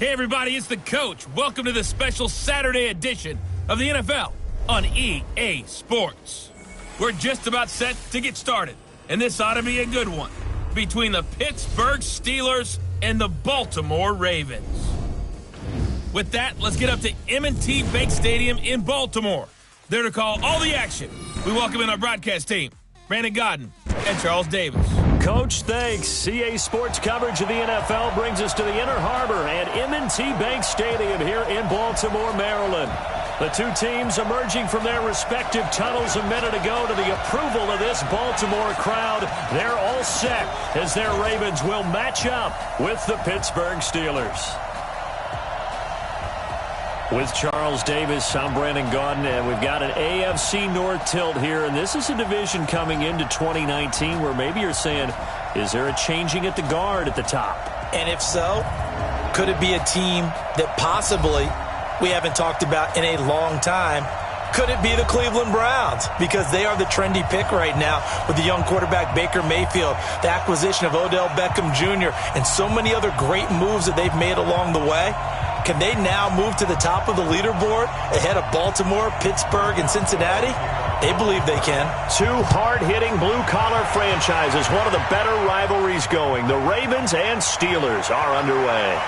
Hey everybody, it's the coach. Welcome to the special Saturday edition of the NFL on EA Sports. We're just about set to get started, and this ought to be a good one between the Pittsburgh Steelers and the Baltimore Ravens. With that, let's get up to M&T Bank Stadium in Baltimore. There to call all the action, we welcome in our broadcast team, Brandon Godden and Charles Davis. Coach, thanks. CA Sports coverage of the NFL brings us to the Inner Harbor at M&T Bank Stadium here in Baltimore, Maryland. The two teams emerging from their respective tunnels a minute ago to the approval of this Baltimore crowd. They're all set as their Ravens will match up with the Pittsburgh Steelers. With Charles Davis, I'm Brandon Godden, and we've got an AFC North tilt here, and this is a division coming into 2019 where maybe you're saying, is there a changing at the guard at the top? And if so, could it be a team that possibly we haven't talked about in a long time? Could it be the Cleveland Browns? Because they are the trendy pick right now with the young quarterback Baker Mayfield, the acquisition of Odell Beckham Jr., and so many other great moves that they've made along the way. Can they now move to the top of the leaderboard ahead of Baltimore, Pittsburgh, and Cincinnati? They believe they can. Two hard-hitting blue-collar franchises, one of the better rivalries going. The Ravens and Steelers are underway.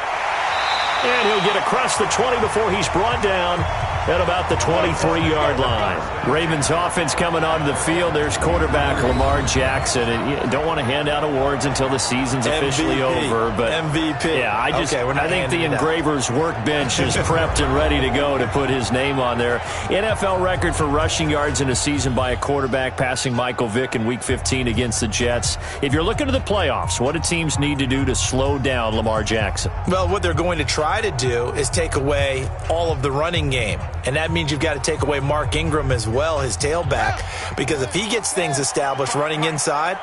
And he'll get across the 20 before he's brought down at about the 23-yard line. Ravens offense coming onto the field. There's quarterback Lamar Jackson. And you don't want to hand out awards until the season's officially over. But MVP. Yeah, I think the engraver's workbench is prepped and ready to go to put his name on there. NFL record for rushing yards in a season by a quarterback, passing Michael Vick in Week 15 against the Jets. If you're looking to the playoffs, what do teams need to do to slow down Lamar Jackson? Well, what they're going to try to do is take away all of the running game. And that means you've got to take away Mark Ingram as well, his tailback. Because if he gets things established running inside,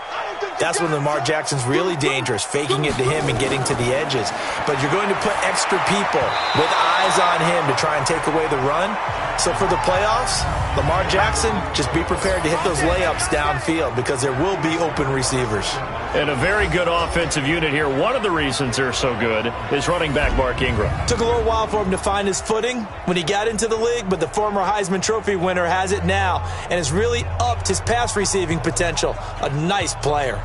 that's when Lamar Jackson's really dangerous, faking it to him and getting to the edges. But you're going to put extra people with eyes on him to try and take away the run. So for the playoffs, Lamar Jackson, just be prepared to hit those layups downfield because there will be open receivers. And a very good offensive unit here. One of the reasons they're so good is running back Mark Ingram. Took a little while for him to find his footing when he got into the league, but the former Heisman Trophy winner has it now and has really upped his pass receiving potential. A nice player.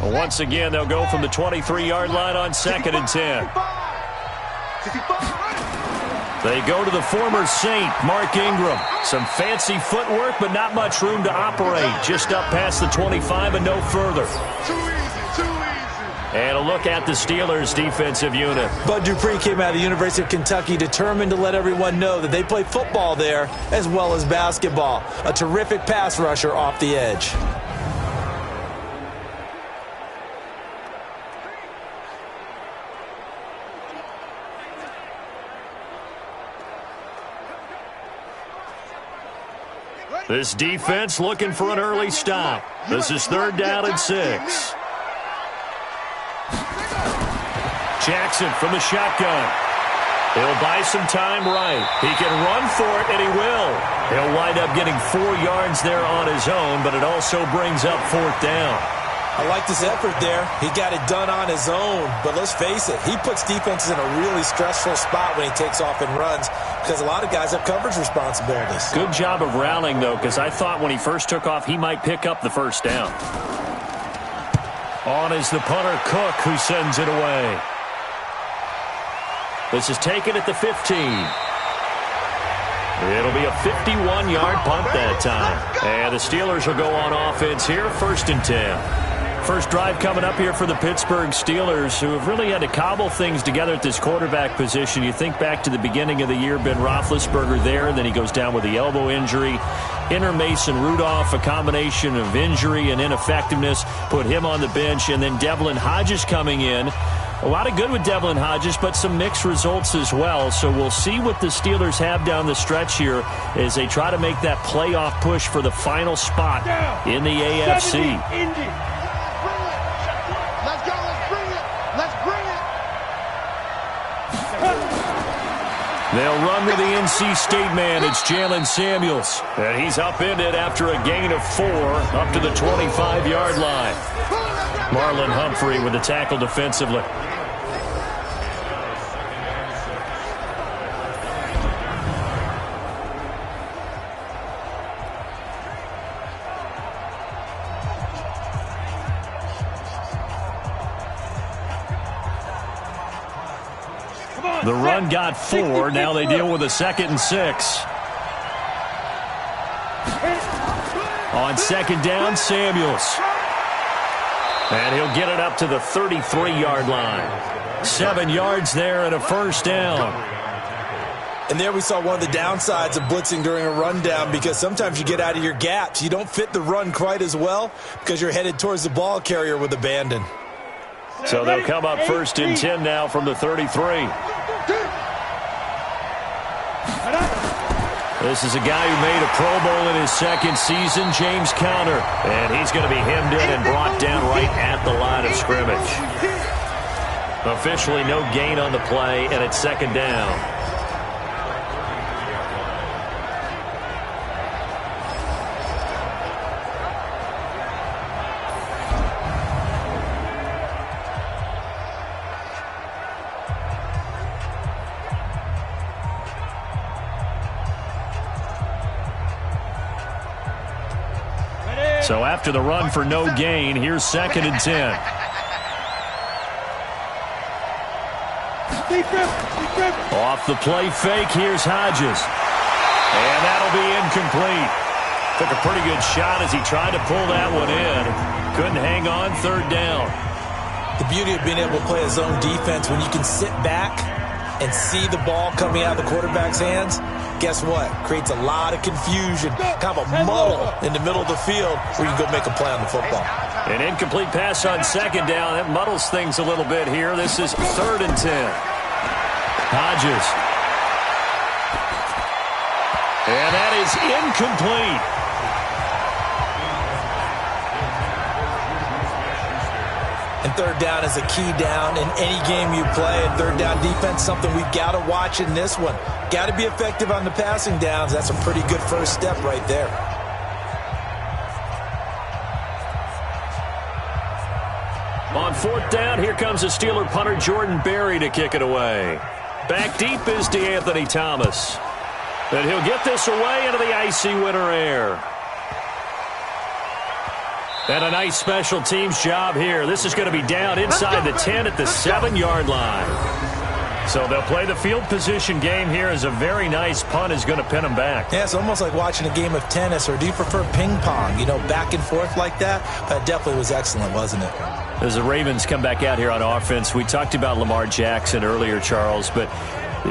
Well, once again, they'll go from the 23-yard line on 2nd and 10. They go to the former Saint, Mark Ingram. Some fancy footwork, but not much room to operate. Just up past the 25 and no further. Too easy. And a look at the Steelers' defensive unit. Bud Dupree came out of the University of Kentucky determined to let everyone know that they play football there as well as basketball. A terrific pass rusher off the edge. This defense looking for an early stop. This is 3rd down and 6. Jackson from the shotgun. He'll buy some time right. He can run for it, and he will. He'll wind up getting 4 yards there on his own, but it also brings up 4th down. I like this effort there. He got it done on his own, but let's face it, he puts defenses in a really stressful spot when he takes off and runs because a lot of guys have coverage responsibilities. Good job of rallying, though, because I thought when he first took off, he might pick up the 1st down. On is the punter, Cook, who sends it away. This is taken at the 15. It'll be a 51-yard punt that time. And the Steelers will go on offense here, 1st and 10. First drive coming up here for the Pittsburgh Steelers, who have really had to cobble things together at this quarterback position. You think back to the beginning of the year, Ben Roethlisberger there, then he goes down with the elbow injury. Enter Mason Rudolph, a combination of injury and ineffectiveness, put him on the bench, and then Devlin Hodges coming in. A lot of good with Devlin Hodges, but some mixed results as well. So we'll see what the Steelers have down the stretch here as they try to make that playoff push for the final spot in the AFC. They'll run with the NC State man. It's Jalen Samuels. And he's upended after a gain of 4 up to the 25-yard line. Marlon Humphrey with the tackle defensively. The run got 4. Now they deal with a 2nd and 6. On 2nd down, Samuels. And he'll get it up to the 33-yard line. 7 yards there and a 1st down. And there we saw one of the downsides of blitzing during a rundown, because sometimes you get out of your gaps. You don't fit the run quite as well because you're headed towards the ball carrier with abandon. So they'll come up 1st and 10 now from the 33. This is a guy who made a Pro Bowl in his 2nd season, James Conner. And he's going to be hemmed in and brought down right at the line of scrimmage. Officially no gain on the play, and it's 2nd down. So after the run for no gain, here's 2nd and 10. Off the play fake, here's Hodges. And that'll be incomplete. Took a pretty good shot as he tried to pull that one in. Couldn't hang on, 3rd down. The beauty of being able to play a zone defense, when you can sit back and see the ball coming out of the quarterback's hands, guess what? Creates a lot of confusion, kind of a muddle in the middle of the field where you can go make a play on the football. An incomplete pass on 2nd down. That muddles things a little bit here. This is 3rd and 10. Hodges. And that is incomplete. And 3rd down is a key down in any game you play. And 3rd down defense, something we've got to watch in this one. Got to be effective on the passing downs. That's a pretty good first step right there. On 4th down, here comes the Steeler punter Jordan Berry to kick it away. Back deep is DeAnthony Thomas. And he'll get this away into the icy winter air. And a nice special teams job here. This is going to be down inside the 10 at the 7-yard line. So they'll play the field position game here as a very nice punt is going to pin them back. Yeah, it's almost like watching a game of tennis, or do you prefer ping pong? You know, back and forth like that? That definitely was excellent, wasn't it? As the Ravens come back out here on offense, we talked about Lamar Jackson earlier, Charles, but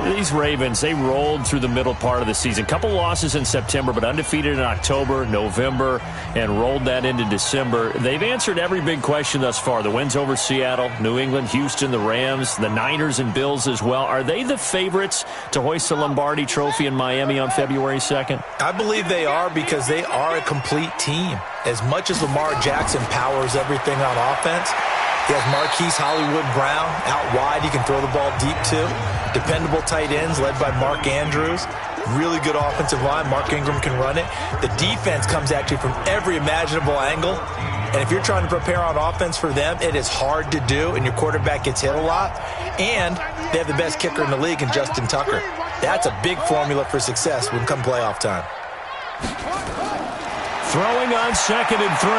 these Ravens, they rolled through the middle part of the season. Couple losses in September, but undefeated in October, November, and rolled that into December. They've answered every big question thus far. The wins over Seattle, New England, Houston, the Rams, the Niners and Bills as well. Are they the favorites to hoist the Lombardi Trophy in Miami on February 2nd? I believe they are, because they are a complete team. As much as Lamar Jackson powers everything on offense, he has Marquise Hollywood Brown out wide. He can throw the ball deep, too. Dependable tight ends led by Mark Andrews. Really good offensive line. Mark Ingram can run it. The defense comes at you from every imaginable angle. And if you're trying to prepare on offense for them, it is hard to do, and your quarterback gets hit a lot. And they have the best kicker in the league in Justin Tucker. That's a big formula for success when come playoff time. Throwing on 2nd and 3.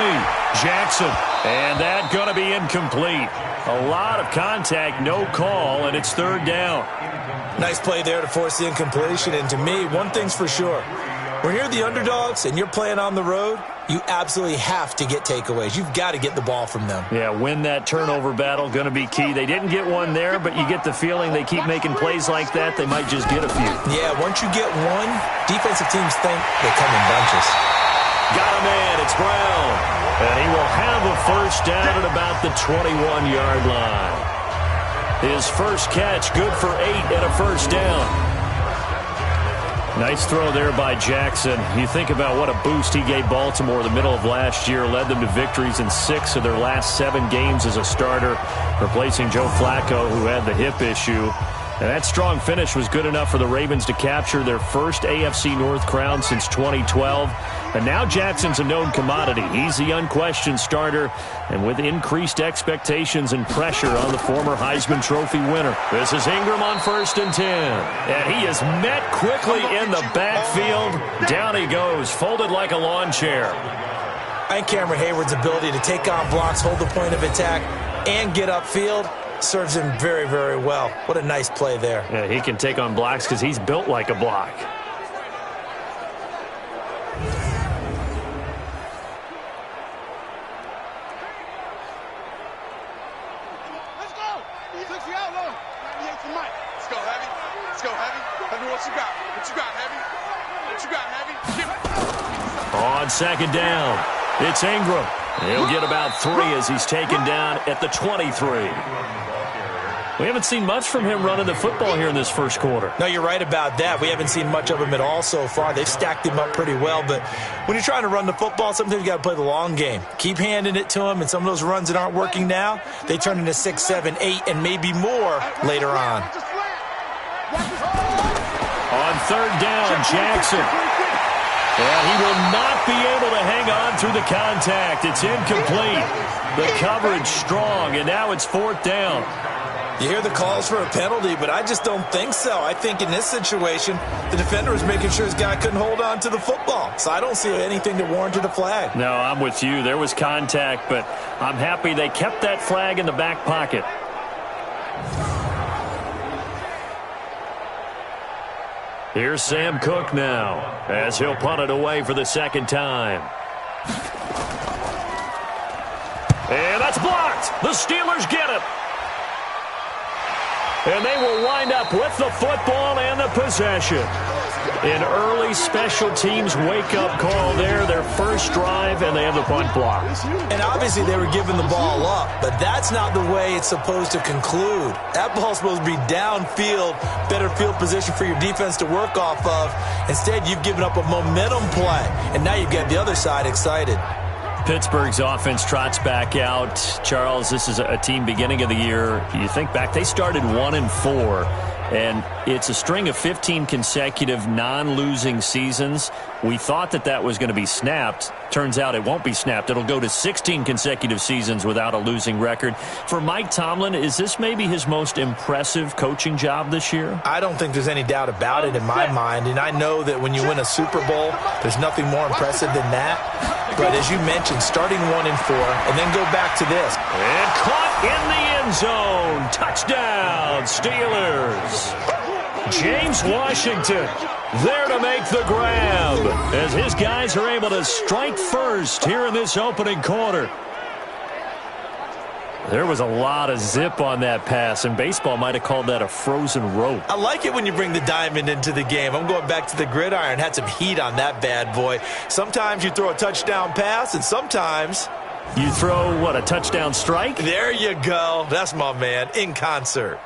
Jackson. And that going to be incomplete. A lot of contact, no call, and it's 3rd down. Nice play there to force the incompletion. And to me, one thing's for sure. When you're the underdogs and you're playing on the road, you absolutely have to get takeaways. You've got to get the ball from them. Yeah, win that turnover battle, going to be key. They didn't get one there, but you get the feeling they keep making plays like that, they might just get a few. Yeah, once you get one, defensive teams think they come in bunches. Got a man, it's Brown. And he will have a 1st down at about the 21-yard line. His first catch, good for 8 and a 1st down. Nice throw there by Jackson. You think about what a boost he gave Baltimore the middle of last year, led them to victories in 6 of their last 7 games as a starter, replacing Joe Flacco, who had the hip issue. And that strong finish was good enough for the Ravens to capture their first AFC North crown since 2012. And now Jackson's a known commodity. He's the unquestioned starter, and with increased expectations and pressure on the former Heisman Trophy winner. This is Ingram on 1st and 10. And he is met quickly in the backfield. Down he goes, folded like a lawn chair. I think Cameron Hayward's ability to take on blocks, hold the point of attack, and get upfield, serves him very, very well. What a nice play there. Yeah, he can take on blocks because he's built like a block. Let's go. 60 out low. 98 to Mike. Let's go, Heavy. Let's go, Heavy. Let me what you got. What you got, Heavy? What you got, Heavy? Give it. On second down, it's Ingram. He'll get about 3 as he's taken down at the 23. We haven't seen much from him running the football here in this first quarter. No, you're right about that. We haven't seen much of him at all so far. They've stacked him up pretty well, but when you're trying to run the football, sometimes you got to play the long game. Keep handing it to him, and some of those runs that aren't working now, they turn into 6, 7, 8, and maybe more later on. On third down, Jackson. Well, he will not be able to hang on through the contact. It's incomplete. The coverage strong, and now it's fourth down. You hear the calls for a penalty, but I just don't think so. I think in this situation, the defender was making sure his guy couldn't hold on to the football. So I don't see anything that warranted a flag. No, I'm with you. There was contact, but I'm happy they kept that flag in the back pocket. Here's Sam Cook now as he'll punt it away for the second time. And that's blocked. The Steelers get it. And they will wind up with the football and the possession. An early special teams wake-up call there, their first drive, and they have the punt block. And obviously they were giving the ball up, but that's not the way it's supposed to conclude. That ball's supposed to be downfield, better field position for your defense to work off of. Instead, you've given up a momentum play, and now you've got the other side excited. Pittsburgh's offense trots back out. Charles, this is a team beginning of the year. You think back, they started 1-4, and it's a string of 15 consecutive non-losing seasons. We thought that was going to be snapped. Turns out it won't be snapped. It'll go to 16 consecutive seasons without a losing record. For Mike Tomlin, is this maybe his most impressive coaching job this year? I don't think there's any doubt about it in my mind, and I know that when you win a Super Bowl, there's nothing more impressive than that. But as you mentioned, starting 1-4 and then go back to this. And caught in the end zone. Touchdown, Steelers. James Washington there to make the grab as his guys are able to strike first here in this opening quarter. There was a lot of zip on that pass, and baseball might have called that a frozen rope. I like it when you bring the diamond into the game. I'm going back to the gridiron. Had some heat on that bad boy. Sometimes you throw a touchdown pass, and sometimes you throw, what, a touchdown strike? There you go. That's my man, in concert.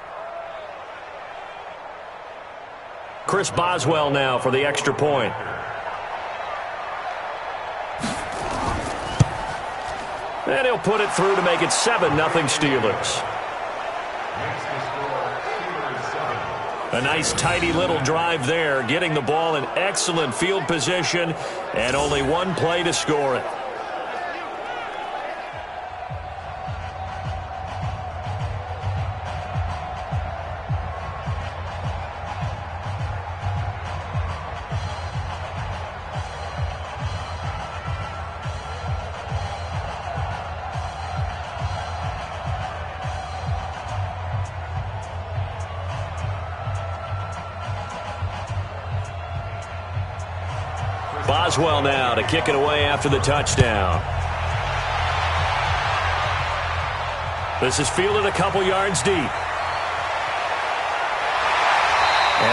Chris Boswell now for the extra point. And he'll put it through to make it 7-0 Steelers. A nice tidy little drive there, getting the ball in excellent field position, and only one play to score it. Boswell now to kick it away after the touchdown. This is fielded a couple yards deep. And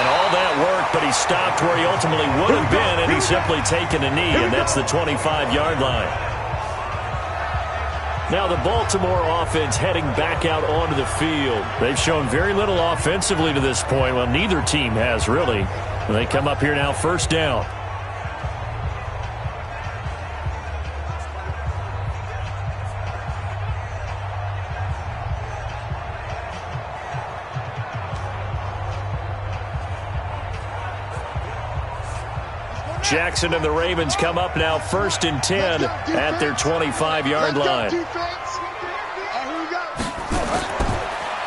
all that work, but he stopped where he ultimately would have been, and he's simply taken a knee, and that's the 25-yard line. Now the Baltimore offense heading back out onto the field. They've shown very little offensively to this point. Well, neither team has, really. They come up here now first down. Jackson and the Ravens come up now first and 10 at their 25-yard line.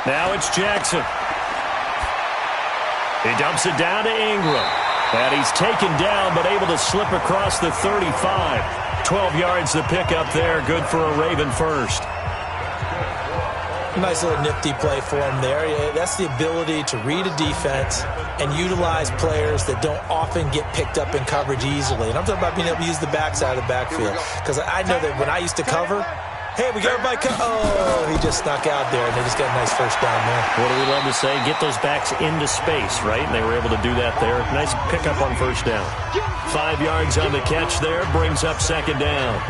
Now it's Jackson. He dumps it down to Ingram. And he's taken down but able to slip across the 35. 12 yards the pickup there. Good for a Raven first. Nice little nifty play for him there. Yeah, that's the ability to read a defense and utilize players that don't often get picked up in coverage easily. And I'm talking about being able to use the backside of the backfield. Because I know that when I used to cover, hey, we got everybody oh, he just snuck out there, and they just got a nice first down there. What do we love to say? Get those backs into space, right? And they were able to do that there. Nice pickup on first down. 5 yards on the catch there, brings up second down.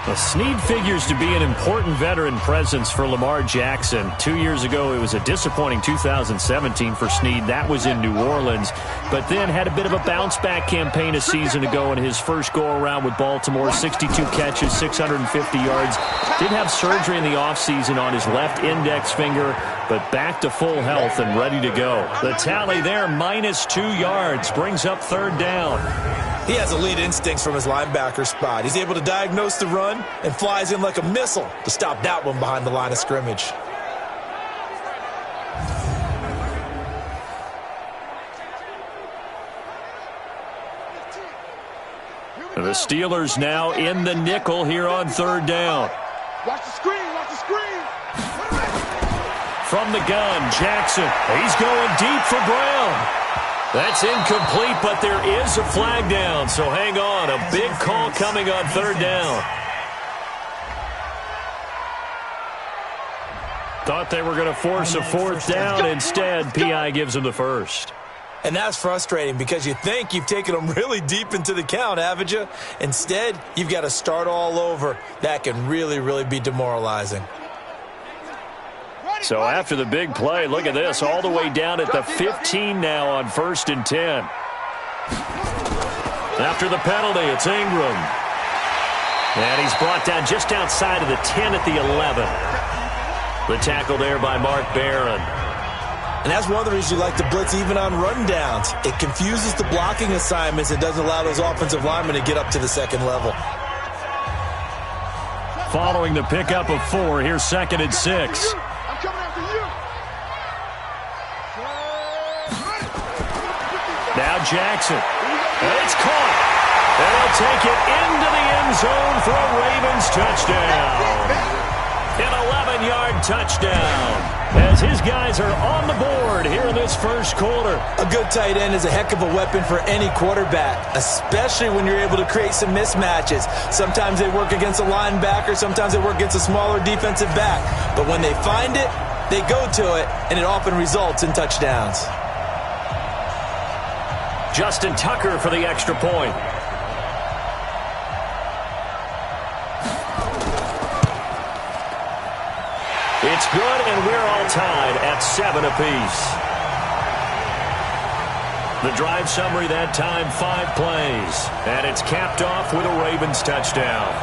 Well, Snead figures to be an important veteran presence for Lamar Jackson. 2 years ago, it was a disappointing 2017 for Snead. That was in New Orleans. But then had a bit of a bounce-back campaign a season ago in his first go-around with Baltimore. 62 catches, 650 yards. Did have surgery in the offseason on his left index finger, but back to full health and ready to go. The tally there, -2 yards, brings up third down. He has elite instincts from his linebacker spot. He's able to diagnose the run and flies in like a missile to stop that one behind the line of scrimmage. The Steelers now in the nickel here on third down. Watch the screen, watch the screen. From the gun, Jackson. He's going deep for Brown. That's incomplete, but there is a flag down, so hang on. A big call coming on third down. Thought they were going to force a fourth down. Instead, P.I. gives them the first. And that's frustrating because you think you've taken them really deep into the count, haven't you? Instead, you've got to start all over. That can really, really be demoralizing. So after the big play, look at this, all the way down at the 15 now on 1st and 10. After the penalty, it's Ingram. And he's brought down just outside of the 10 at the 11. The tackle there by Mark Barron. And that's one of the reasons you like to blitz even on rundowns. It confuses the blocking assignments. It doesn't allow those offensive linemen to get up to the second level. Following the pickup of 4, here's 2nd and 6. Now Jackson. And it's caught. And they'll take it into the end zone for a Ravens touchdown. An 11-yard touchdown. As his guys are on the board here in this first quarter. A good tight end is a heck of a weapon for any quarterback, especially when you're able to create some mismatches. Sometimes they work against a linebacker. Sometimes they work against a smaller defensive back. But when they find it, they go to it, and it often results in touchdowns. Justin Tucker for the extra point. It's good, and we're all tied at 7 apiece. The drive summary that time, 5 plays. And it's capped off with a Ravens touchdown.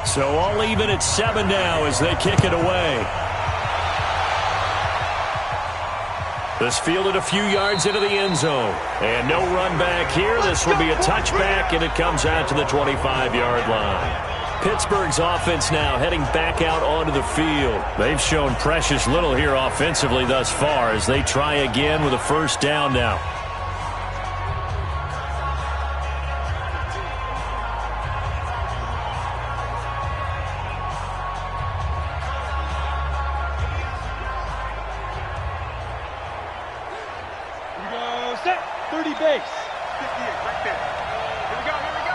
So all even at 7 now as they kick it away. This fielded a few yards into the end zone. And no run back here. This will be a touchback, and it comes out to the 25-yard line. Pittsburgh's offense now heading back out onto the field. They've shown precious little here offensively thus far as they try again with a first down now. Set, 30 base. 58 right there. Here we go, here we go.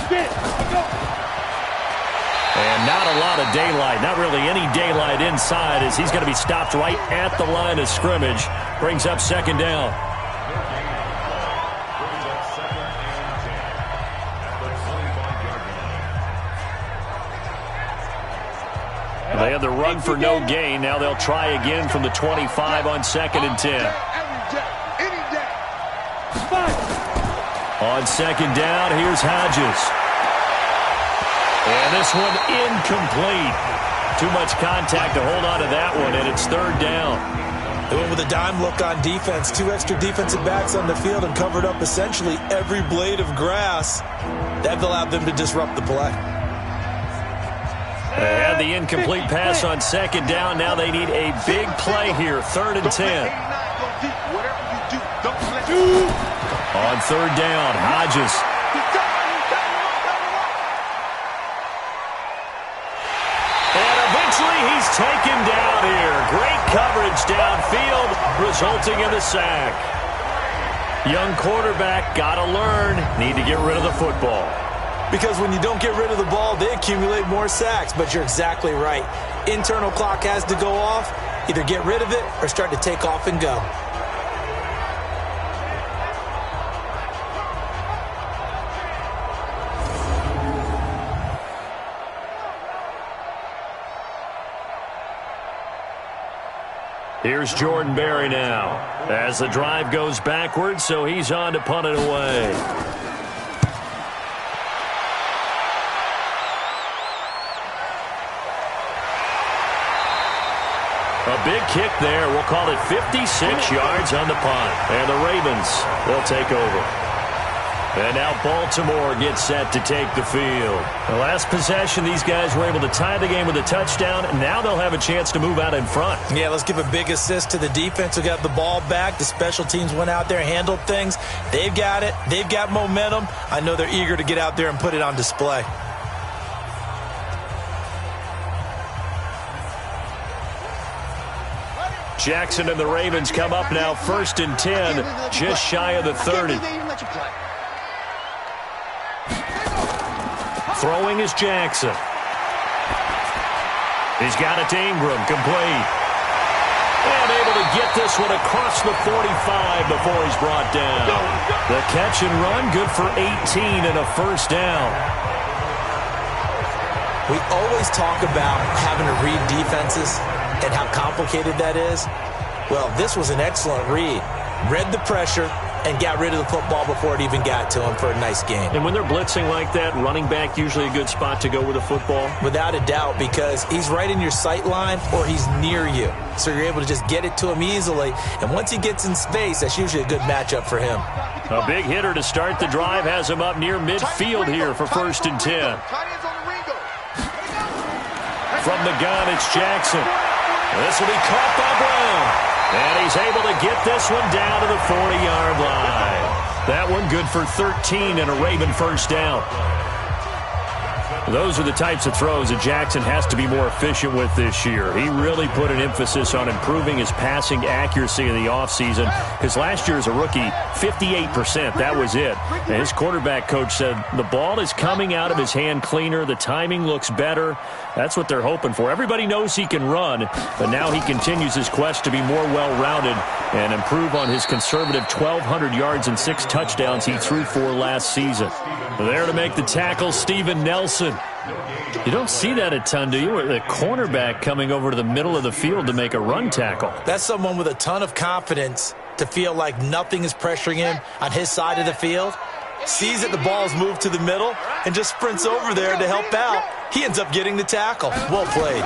Spin, go. And not a lot of daylight, not really any daylight inside as he's going to be stopped right at the line of scrimmage. Brings up second down. They had the run for no gain. Now they'll try again from the 25 on 2nd and 10. On second down, here's Hodges. And this one incomplete. Too much contact to hold on to that one, and it's third down. They went with a dime look on defense. 2 extra defensive backs on the field and covered up essentially every blade of grass. That allowed them to disrupt the play. They had the incomplete pass on second down. Now they need a big play here. 3rd and 10. On third down, Hodges. And eventually he's taken down here. Great coverage downfield, resulting in the sack. Young quarterback, got to learn. Need to get rid of the football. Because when you don't get rid of the ball, they accumulate more sacks. But you're exactly right. Internal clock has to go off. Either get rid of it or start to take off and go. Here's Jordan Berry now as the drive goes backwards, so he's on to punt it away. A big kick there. We'll call it 56 yards on the punt. And the Ravens will take over. And now Baltimore gets set to take the field. The last possession, these guys were able to tie the game with a touchdown. Now they'll have a chance to move out in front. Yeah, let's give a big assist to the defense who got the ball back. The special teams went out there, handled things. They've got it. They've got momentum. I know they're eager to get out there and put it on display. Jackson and the Ravens come up now 1st and 10, just shy of the 30. Throwing is Jackson. He's got it to Ingram, complete. And able to get this one across the 45 before he's brought down. The catch and run, good for 18 and a first down. We always talk about having to read defenses and how complicated that is. Well, this was an excellent read. Read the pressure and got rid of the football before it even got to him for a nice game. And when they're blitzing like that, running back usually a good spot to go with the football? Without a doubt, because he's right in your sight line or he's near you. So you're able to just get it to him easily. And once he gets in space, that's usually a good matchup for him. A big hitter to start the drive has him up near midfield here for 1st and 10. From the gun, it's Jackson. This will be caught by Brown. And he's able to get this one down to the 40-yard line. That one good for 13 and a Raven first down. Those are the types of throws that Jackson has to be more efficient with this year. He really put an emphasis on improving his passing accuracy in the offseason. Because last year as a rookie, 58%, that was it. And his quarterback coach said the ball is coming out of his hand cleaner. The timing looks better. That's what they're hoping for. Everybody knows he can run, but now he continues his quest to be more well-rounded and improve on his conservative 1,200 yards and 6 touchdowns he threw for last season. There to make the tackle, Steven Nelson. You don't see that a ton, do you? The cornerback coming over to the middle of the field to make a run tackle. That's someone with a ton of confidence to feel like nothing is pressuring him on his side of the field. Sees that the ball's moved to the middle and just sprints over there to help out. He ends up getting the tackle. Well played.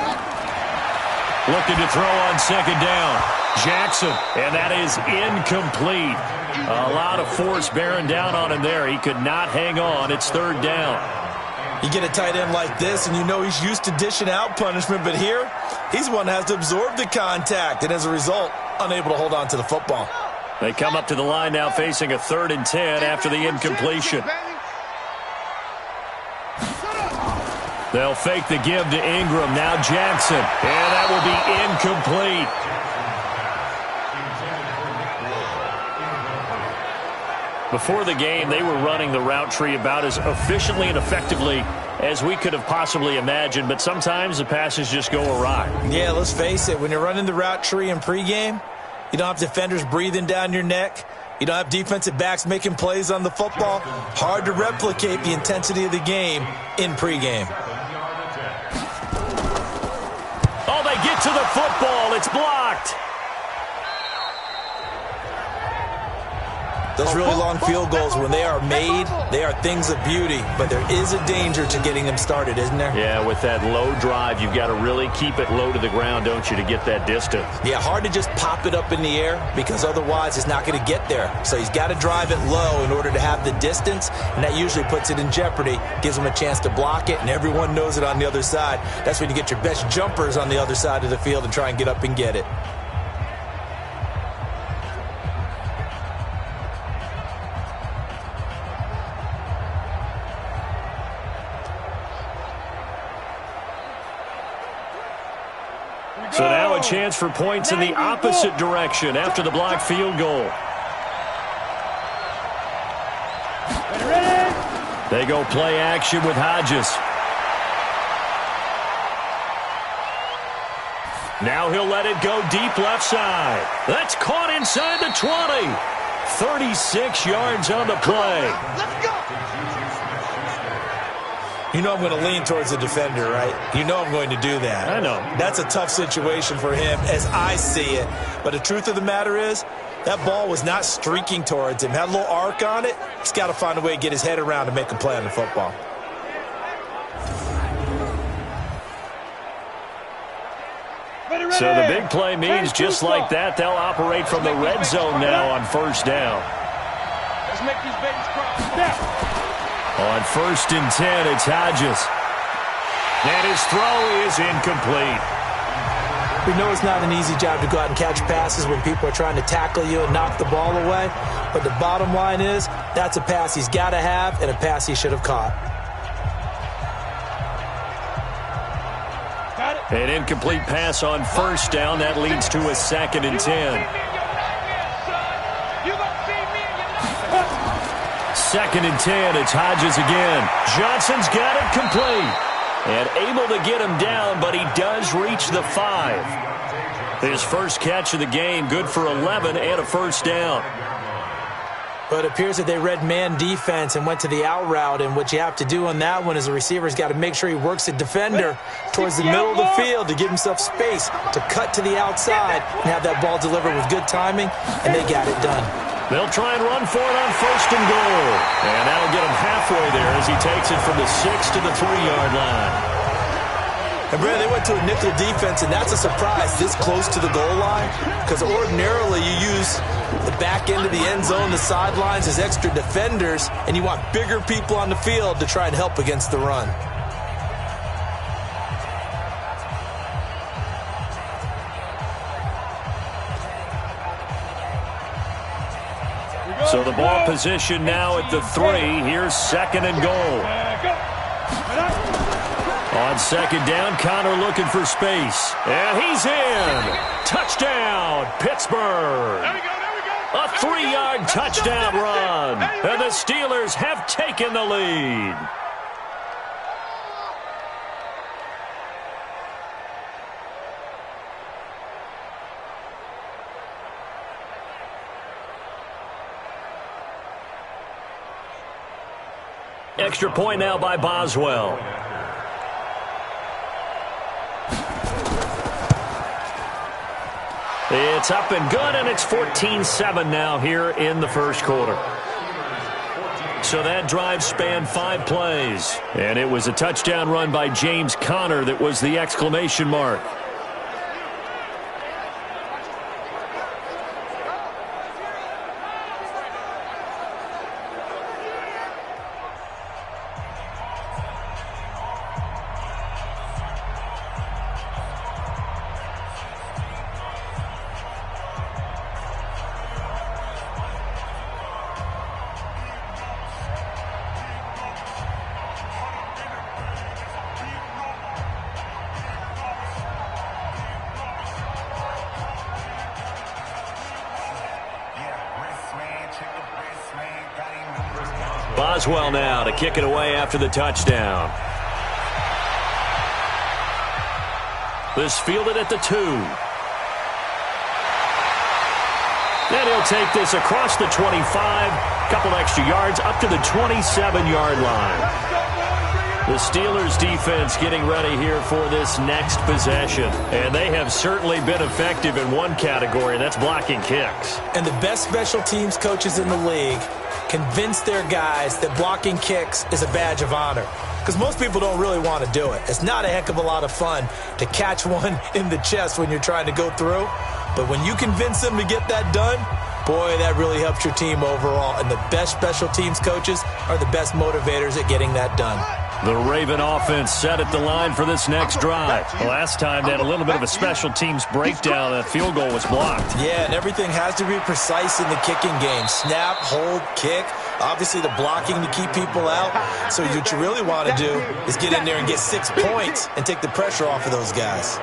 Looking to throw on second down. Jackson, and that is incomplete. A lot of force bearing down on him there. He could not hang on. It's third down. You get a tight end like this, and you know he's used to dishing out punishment, but here, he's the one that has to absorb the contact, and as a result, unable to hold on to the football. They come up to the line now facing a 3rd and 10 after the incompletion. They'll fake the give to Ingram. Now Jackson, and that will be incomplete. Before the game, they were running the route tree about as efficiently and effectively as we could have possibly imagined, but sometimes the passes just go awry. Yeah, let's face it. When you're running the route tree in pregame, you don't have defenders breathing down your neck. You don't have defensive backs making plays on the football. Hard to replicate the intensity of the game in pregame. Oh, they get to the football. It's blocked. Those really long field goals, when they are made, they are things of beauty, but there is a danger to getting them started, isn't there? Yeah, with that low drive, you've got to really keep it low to the ground, don't you, to get that distance? Yeah, hard to just pop it up in the air because otherwise it's not going to get there. So he's got to drive it low in order to have the distance, and that usually puts it in jeopardy, gives him a chance to block it, and everyone knows it on the other side. That's when you get your best jumpers on the other side of the field and try and get up and get it. So now a chance for points in the opposite direction after the blocked field goal. They go play action with Hodges. Now he'll let it go deep left side. That's caught inside the 20. 36 yards on the play. Let's go. You know I'm going to lean towards the defender, right? You know I'm going to do that. I know. That's a tough situation for him as I see it. But the truth of the matter is, that ball was not streaking towards him. Had a little arc on it. He's got to find a way to get his head around to make a play on the football. So the big play means just like that, they'll operate from the red zone now on first down. Let's make these babies cry. On 1st and 10, it's Hodges. And his throw is incomplete. We know it's not an easy job to go out and catch passes when people are trying to tackle you and knock the ball away. But the bottom line is, that's a pass he's got to have and a pass he should have caught. An incomplete pass on first down. That leads to a 2nd and 10. 2nd and 10, it's Hodges again. Johnson's got it complete. And able to get him down, but he does reach the 5. His first catch of the game, good for 11 and a first down. But it appears that they read man defense and went to the out route, and what you have to do on that one is the receiver's got to make sure he works the defender towards the middle of the field to give himself space to cut to the outside and have that ball delivered with good timing, and they got it done. They'll try and run for it on 1st and goal. And that'll get him halfway there as he takes it from the 6 to the 3-yard line. And, Brad, they went to a nickel defense, and that's a surprise this close to the goal line because ordinarily you use the back end of the end zone, the sidelines as extra defenders, and you want bigger people on the field to try and help against the run. So the ball position now at the 3. Here's 2nd and goal. On 2nd down, Connor looking for space. And he's in. Touchdown, Pittsburgh. A 3-yard touchdown run. And the Steelers have taken the lead. Extra point now by Boswell. It's up and good, and it's 14-7 now here in the first quarter. So that drive spanned 5 plays, and it was a touchdown run by James Conner that was the exclamation mark. Boswell now to kick it away after the touchdown. This fielded at the 2. Then he'll take this across the 25, couple extra yards up to the 27-yard line. The Steelers defense getting ready here for this next possession. And they have certainly been effective in one category, and that's blocking kicks. And the best special teams coaches in the league convince their guys that blocking kicks is a badge of honor. Because most people don't really want to do it. It's not a heck of a lot of fun to catch one in the chest when you're trying to go through. But when you convince them to get that done, boy, that really helps your team overall. And the best special teams coaches are the best motivators at getting that done. The Raven offense set at the line for this next drive. The last time they had a little bit of a special teams breakdown. That field goal was blocked. Yeah, and everything has to be precise in the kicking game. Snap, hold, kick. Obviously, the blocking to keep people out. So what you really want to do is get in there and get 6 points and take the pressure off of those guys.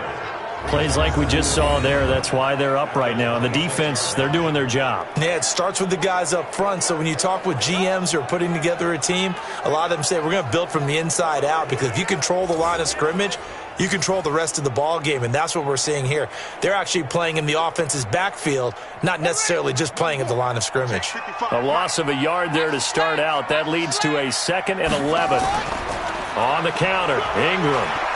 Plays like we just saw there, that's why they're up right now. And the defense, they're doing their job. Yeah, it starts with the guys up front. So when you talk with GMs who are putting together a team, a lot of them say we're going to build from the inside out, because if you control the line of scrimmage, you control the rest of the ball game, and that's what we're seeing here. They're actually playing in the offense's backfield, not necessarily just playing at the line of scrimmage. A loss of a yard there to start out. That leads to a 2nd and 11. On the counter, Ingram.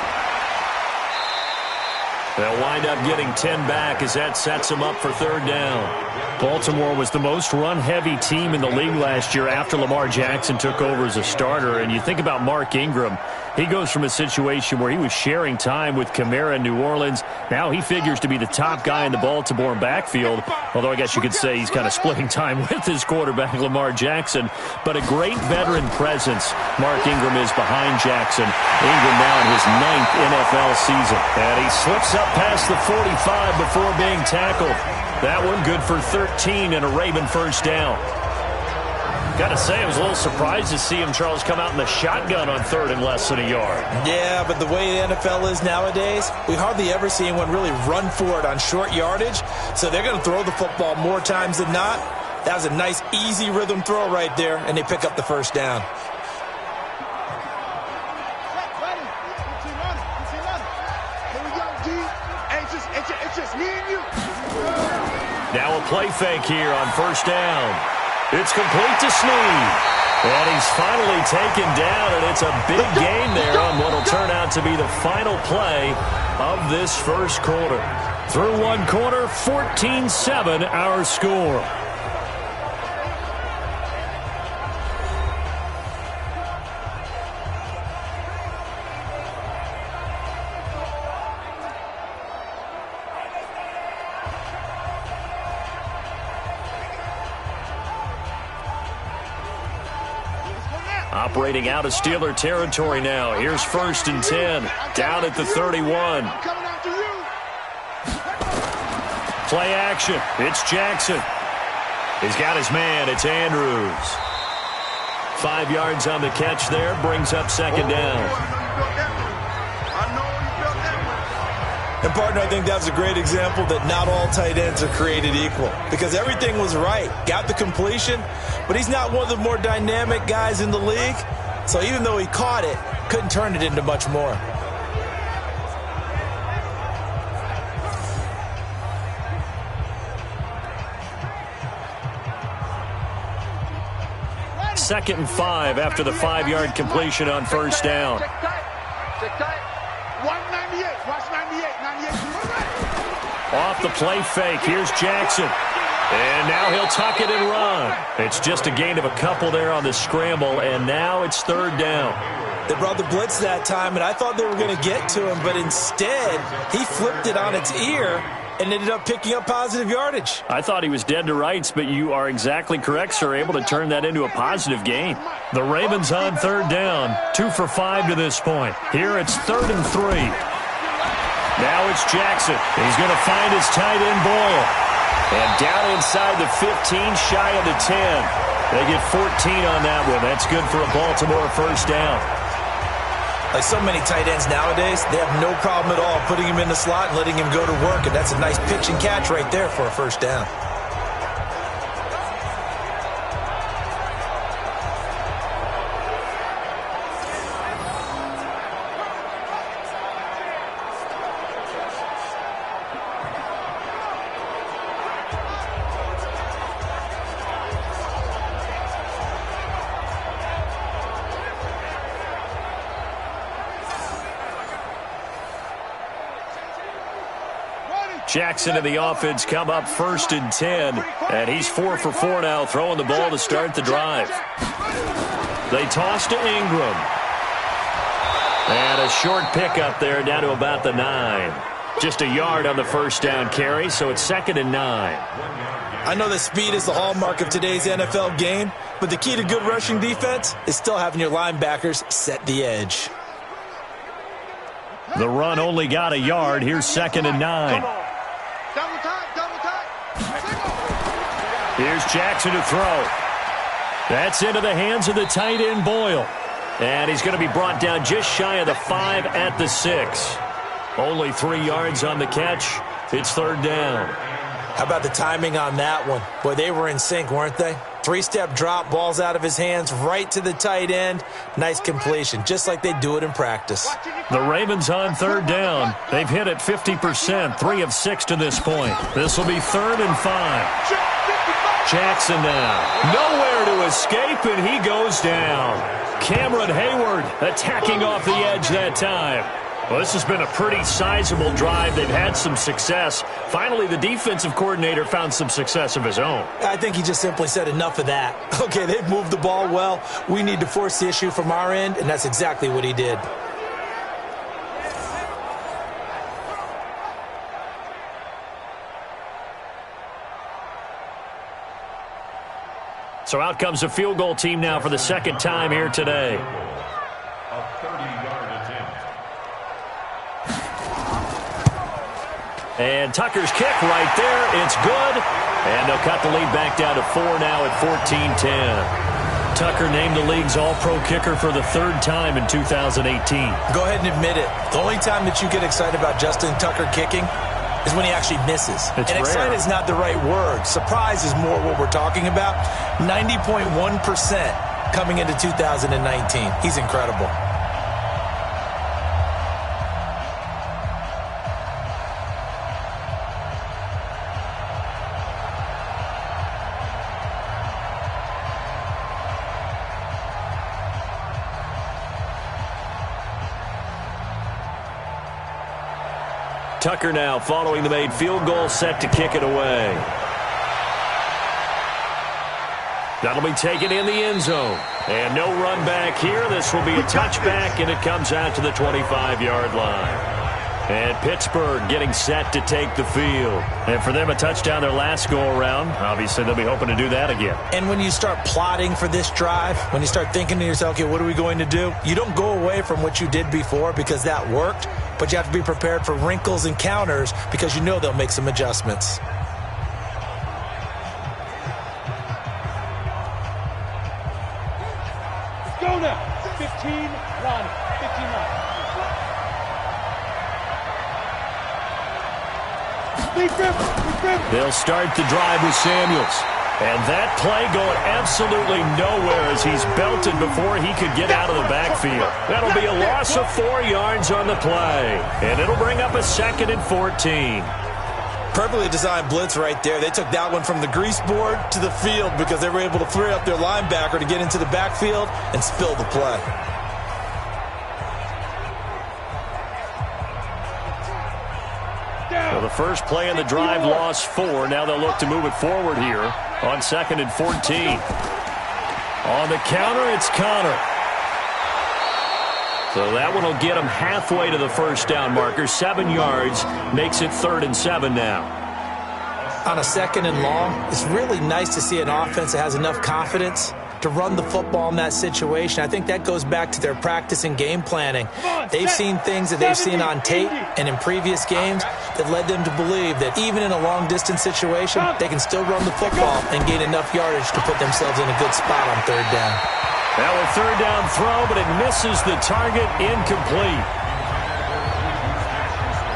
They'll wind up getting 10 back as that sets them up for 3rd down. Baltimore was the most run-heavy team in the league last year after Lamar Jackson took over as a starter. And you think about Mark Ingram, he goes from a situation where he was sharing time with Kamara in New Orleans. Now he figures to be the top guy in the Baltimore backfield, although I guess you could say he's kind of splitting time with his quarterback, Lamar Jackson. But a great veteran presence Mark Ingram is behind Jackson. Ingram now in his 9th NFL season. And he slips up past the 45 before being tackled. That one good for 13 and a Raven 1st down. Got to say, I was a little surprised to see him, Charles, come out in the shotgun on 3rd and less than a yard. Yeah, but the way the NFL is nowadays, we hardly ever see anyone really run for it on short yardage. So they're going to throw the football more times than not. That was a nice, easy rhythm throw right there, and they pick up the 1st down. Now a play fake here on 1st down. It's complete to Snead. And he's finally taken down, and it's a big gain there on what will turn out to be the final play of this 1st quarter. Through 1 quarter, 14-7 our score. Operating out of Steeler territory now. Here's 1st and 10. Down at the 31. Play action. It's Jackson. He's got his man. It's Andrews. 5 yards on the catch there. Brings up 2nd down. And, partner, I think that's a great example that not all tight ends are created equal, because everything was right. Got the completion, but he's not one of the more dynamic guys in the league. So even though he caught it, couldn't turn it into much more. Second and 5 after the 5-yard completion on 1st down. Off the play fake, here's Jackson. And now he'll tuck it and run. It's just a gain of a couple there on the scramble, and now it's 3rd down. They brought the blitz that time, and I thought they were going to get to him, but instead he flipped it on its ear and ended up picking up positive yardage. I thought he was dead to rights, but you are exactly correct, sir, able to turn that into a positive gain. The Ravens on 3rd down, 2 for 5 to this point. Here it's 3rd and 3. Now it's Jackson. He's going to find his tight end Boyle. And down inside the 15, shy of the 10. They get 14 on that one. That's good for a Baltimore 1st down. Like so many tight ends nowadays, they have no problem at all putting him in the slot and letting him go to work. And that's a nice pitch and catch right there for a 1st down. Jackson and the offense come up 1st and 10. And he's 4 for 4 now, throwing the ball to start the drive. They toss to Ingram. And a short pickup there down to about the 9. Just a yard on the first down carry, so it's 2nd and 9. I know that speed is the hallmark of today's NFL game, but the key to good rushing defense is still having your linebackers set the edge. The run only got a yard. Here's 2nd and 9. Double time. Here's Jackson to throw. That's into the hands of the tight end, Boyle. And he's going to be brought down just shy of the 5 at the 6. Only 3 yards on the catch. It's 3rd down. How about the timing on that one? Boy, they were in sync, weren't they? 3-step drop, balls out of his hands, right to the tight end. Nice completion, just like they do it in practice. The Ravens on 3rd down. They've hit it 50%, 3 of 6 to this point. This will be 3rd and 5. Jackson now. Nowhere to escape, and he goes down. Cameron Hayward attacking off the edge that time. Well, this has been a pretty sizable drive. They've had some success. Finally, the defensive coordinator found some success of his own. I think he just simply said enough of that. Okay, they've moved the ball well. We need to force the issue from our end, and that's exactly what he did. So out comes a field goal team now for the 2nd time here today. And Tucker's kick right there. It's good. And they'll cut the lead back down to 4 now at 14-10. Tucker named the league's all-pro kicker for the 3rd time in 2018. Go ahead and admit it. The only time that you get excited about Justin Tucker kicking is when he actually misses. It's and rare. excited is not the right word. Surprise is more what we're talking about. 90.1% coming into 2019. He's incredible. Tucker now following the made field goal, set to kick it away. That'll be taken in the end zone. And no run back here. This will be a touchback, and it comes out to the 25-yard line. And Pittsburgh getting set to take the field. And for them, a touchdown their last go-around. Obviously, they'll be hoping to do that again. And when you start plotting for this drive, when you start thinking to yourself, okay, what are we going to do? You don't go away from what you did before because that worked, but you have to be prepared for wrinkles and counters because you know they'll make some adjustments. Let's go now. 15, run. 15, run. They'll start the drive with Samuels. And that play going absolutely nowhere as he's belted before he could get out of the backfield. That'll be a loss of 4 yards on the play. And it'll bring up a 2nd and 14. Perfectly designed blitz right there. They took that one from the grease board to the field because they were able to free up their linebacker to get into the backfield and spill the play. Well, the first play in the drive lost 4. Now they'll look to move it forward here on 2nd and 14. On the counter, it's Connor. So that one will get him halfway to the first down marker. 7 yards makes it 3rd and 7 now. On a 2nd and long, it's really nice to see an offense that has enough confidence to run the football in that situation. I think that goes back to their practice and game planning. They've seen things that they've seen on tape and in previous games that led them to believe that even in a long-distance situation, they can still run the football and gain enough yardage to put themselves in a good spot on 3rd down. Now a 3rd down throw, but it misses the target, incomplete.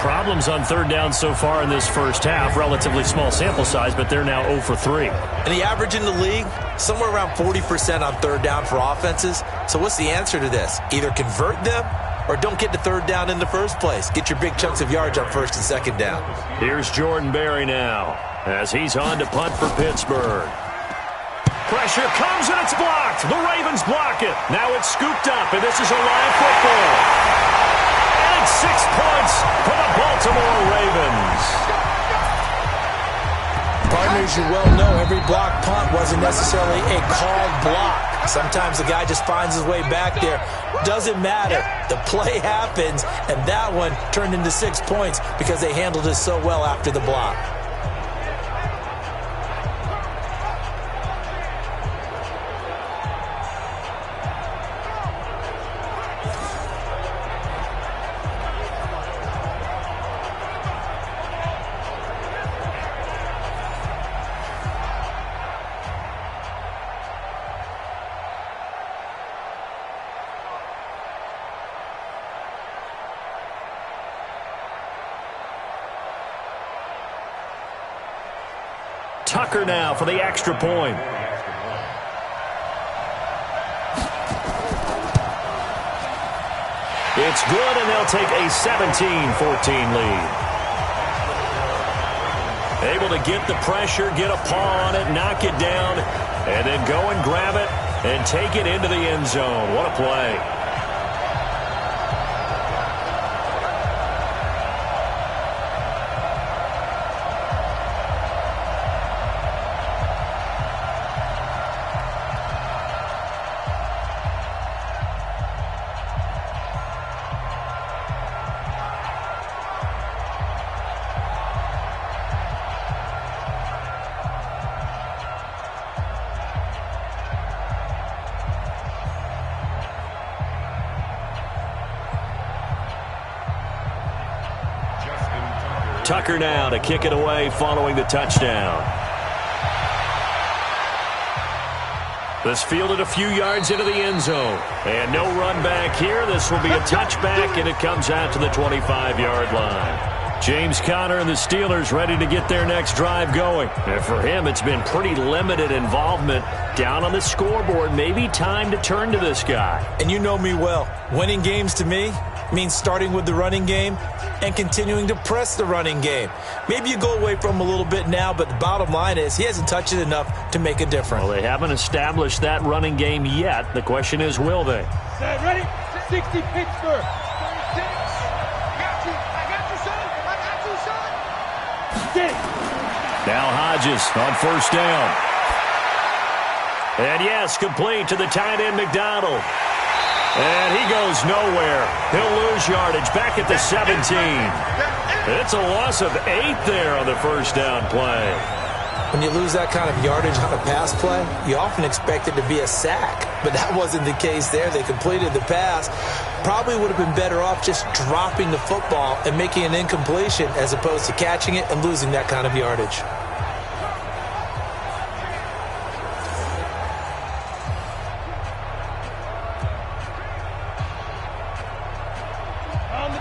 Problems on 3rd down so far in this first half. Relatively small sample size, but they're now 0 for 3. And the average in the league, somewhere around 40% on 3rd down for offenses. So what's the answer to this? Either convert them or don't get to 3rd down in the first place. Get your big chunks of yards on 1st and 2nd down. Here's Jordan Berry now as he's on to punt for Pittsburgh. Pressure comes and it's blocked. The Ravens block it. Now it's scooped up, and this is a live football. 6 points for the Baltimore Ravens. Partner, as you well know, every block punt wasn't necessarily a called block. Sometimes the guy just finds his way back there. Doesn't matter. The play happens, and that one turned into 6 points because they handled it so well after the block. Tucker now for the extra point. It's good, and they'll take a 17-14 lead. Able to get the pressure, get a paw on it, knock it down, and then go and grab it and take it into the end zone. What a play. Tucker now to kick it away following the touchdown. This fielded a few yards into the end zone. And no run back here. This will be a touchback, and it comes out to the 25-yard line. James Conner and the Steelers ready to get their next drive going. And for him, it's been pretty limited involvement down on the scoreboard. Maybe time to turn to this guy. And you know me well. Winning games to me means starting with the running game and continuing to press the running game. Maybe you go away from him a little bit now, but the bottom line is he hasn't touched it enough to make a difference. Well, they haven't established that running game yet. The question is, will they? Set, ready? 60 Pittsburgh. 36. I got you, son. I got you, son. Sit. Now Hodges on first down. And yes, complete to the tight end McDonald. And he goes nowhere. He'll lose yardage back at the 17. It's a loss of 8 there on the first down play. When you lose that kind of yardage on a pass play, you often expect it to be a sack. But that wasn't the case there. They completed the pass. Probably would have been better off just dropping the football and making an incompletion as opposed to catching it and losing that kind of yardage.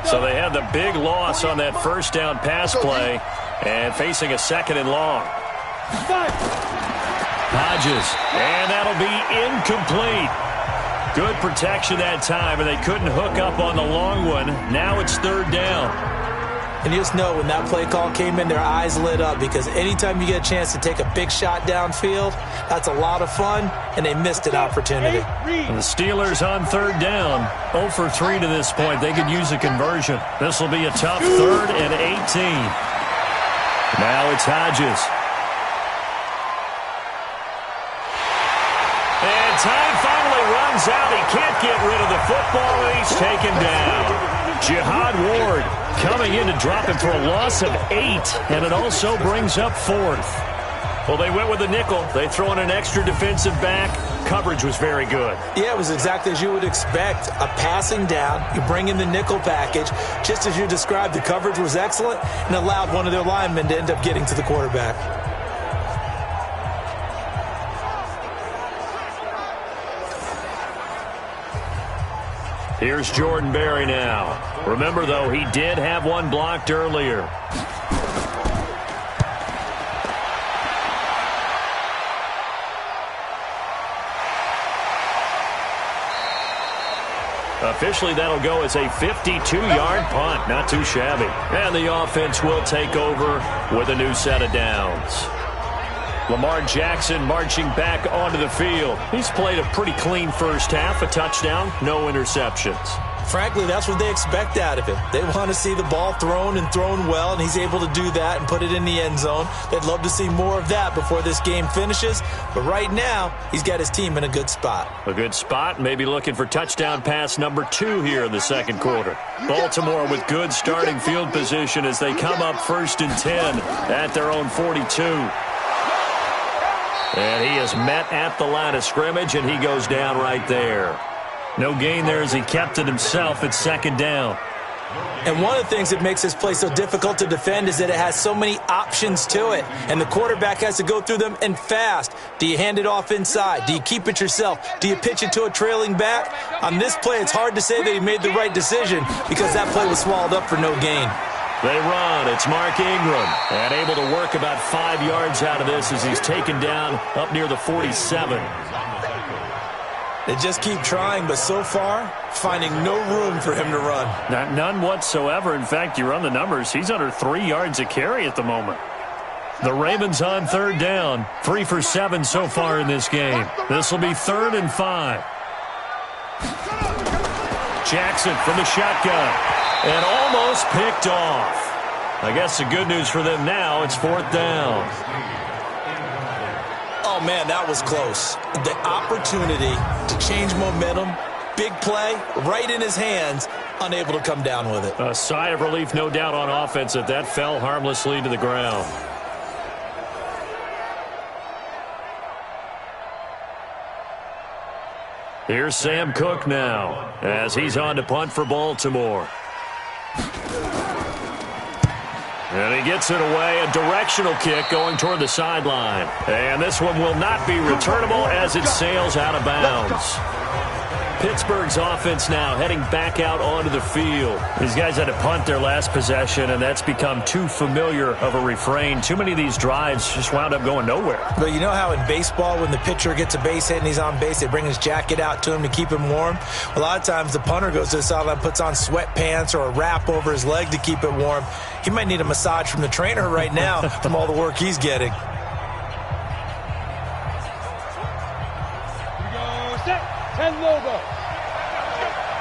So they had the big loss on that first down pass play and facing a second and long. Hodges, and that'll be incomplete. Good protection that time, and they couldn't hook up on the long one. Now it's third down. And you just know when that play call came in, their eyes lit up because anytime you get a chance to take a big shot downfield, that's a lot of fun, and they missed an opportunity. And the Steelers on third down, 0 for 3 to this point. They could use a conversion. This will be a tough 3rd and 18. Now it's Hodges. And time finally runs out. He can't get rid of the football, and he's taken down. Jihad Ward coming in to drop him for a loss of 8, and it also brings up 4th. Well, they went with a nickel. They throw in an extra defensive back. Coverage was very good. Yeah, it was exactly as you would expect. A passing down, you bring in the nickel package. Just as you described, the coverage was excellent and allowed one of their linemen to end up getting to the quarterback. Here's Jordan Berry now. Remember, though, he did have one blocked earlier. Officially, that'll go as a 52-yard punt. Not too shabby. And the offense will take over with a new set of downs. Lamar Jackson marching back onto the field. He's played a pretty clean first half, a touchdown, no interceptions. Frankly, that's what they expect out of him. They want to see the ball thrown and thrown well, and he's able to do that and put it in the end zone. They'd love to see more of that before this game finishes. But right now, he's got his team in a good spot. A good spot, maybe looking for touchdown pass number 2 here in the second quarter. Baltimore with good starting field position as they come up 1st and 10 at their own 42. And he is met at the line of scrimmage, and he goes down right there. No gain there as he kept it himself at 2nd down. And one of the things that makes this play so difficult to defend is that it has so many options to it. And the quarterback has to go through them and fast. Do you hand it off inside? Do you keep it yourself? Do you pitch it to a trailing back? On this play, it's hard to say that he made the right decision because that play was swallowed up for no gain. They run. It's Mark Ingram. And able to work about 5 yards out of this as he's taken down up near the 47. They just keep trying, but so far, finding no room for him to run. None whatsoever. In fact, you run the numbers, he's under 3 yards a carry at the moment. The Ravens on 3rd down. 3 for 7 so far in this game. This will be 3rd and 5. Jackson from the shotgun. And almost picked off. I guess the good news for them now, it's 4th down. Oh, man, that was close. The opportunity to change momentum, big play, right in his hands, unable to come down with it. A sigh of relief, no doubt, on offense that fell harmlessly to the ground. Here's Sam Cook now as he's on to punt for Baltimore. And he gets it away, a directional kick going toward the sideline. And this one will not be returnable as it sails out of bounds. Pittsburgh's offense now heading back out onto the field. These guys had to punt their last possession, and that's become too familiar of a refrain. Too many of these drives just wound up going nowhere. But you know how in baseball, when the pitcher gets a base hit and he's on base, they bring his jacket out to him to keep him warm? A lot of times the punter goes to the sideline, puts on sweatpants or a wrap over his leg to keep it warm. He might need a massage from the trainer right now from all the work he's getting. Set. 10 logo.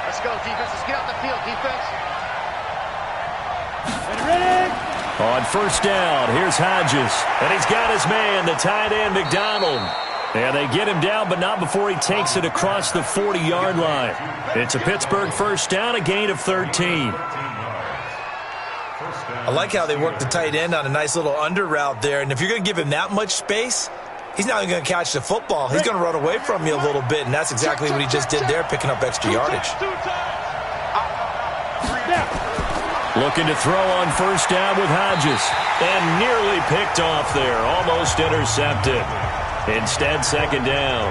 Let's go, defense. Let's get out the field, defense. Ready? On 1st down, here's Hodges. And he's got his man, the tight end, McDonald. And they get him down, but not before he takes it across the 40-yard line. It's a Pittsburgh 1st down, a gain of 13. I like how they work the tight end on a nice little under route there. And if you're going to give him that much space, he's not even going to catch the football. He's going to run away from you a little bit, and that's exactly what he just did there, picking up extra yardage. Looking to throw on 1st down with Hodges. And nearly picked off there. Almost intercepted. Instead, 2nd down.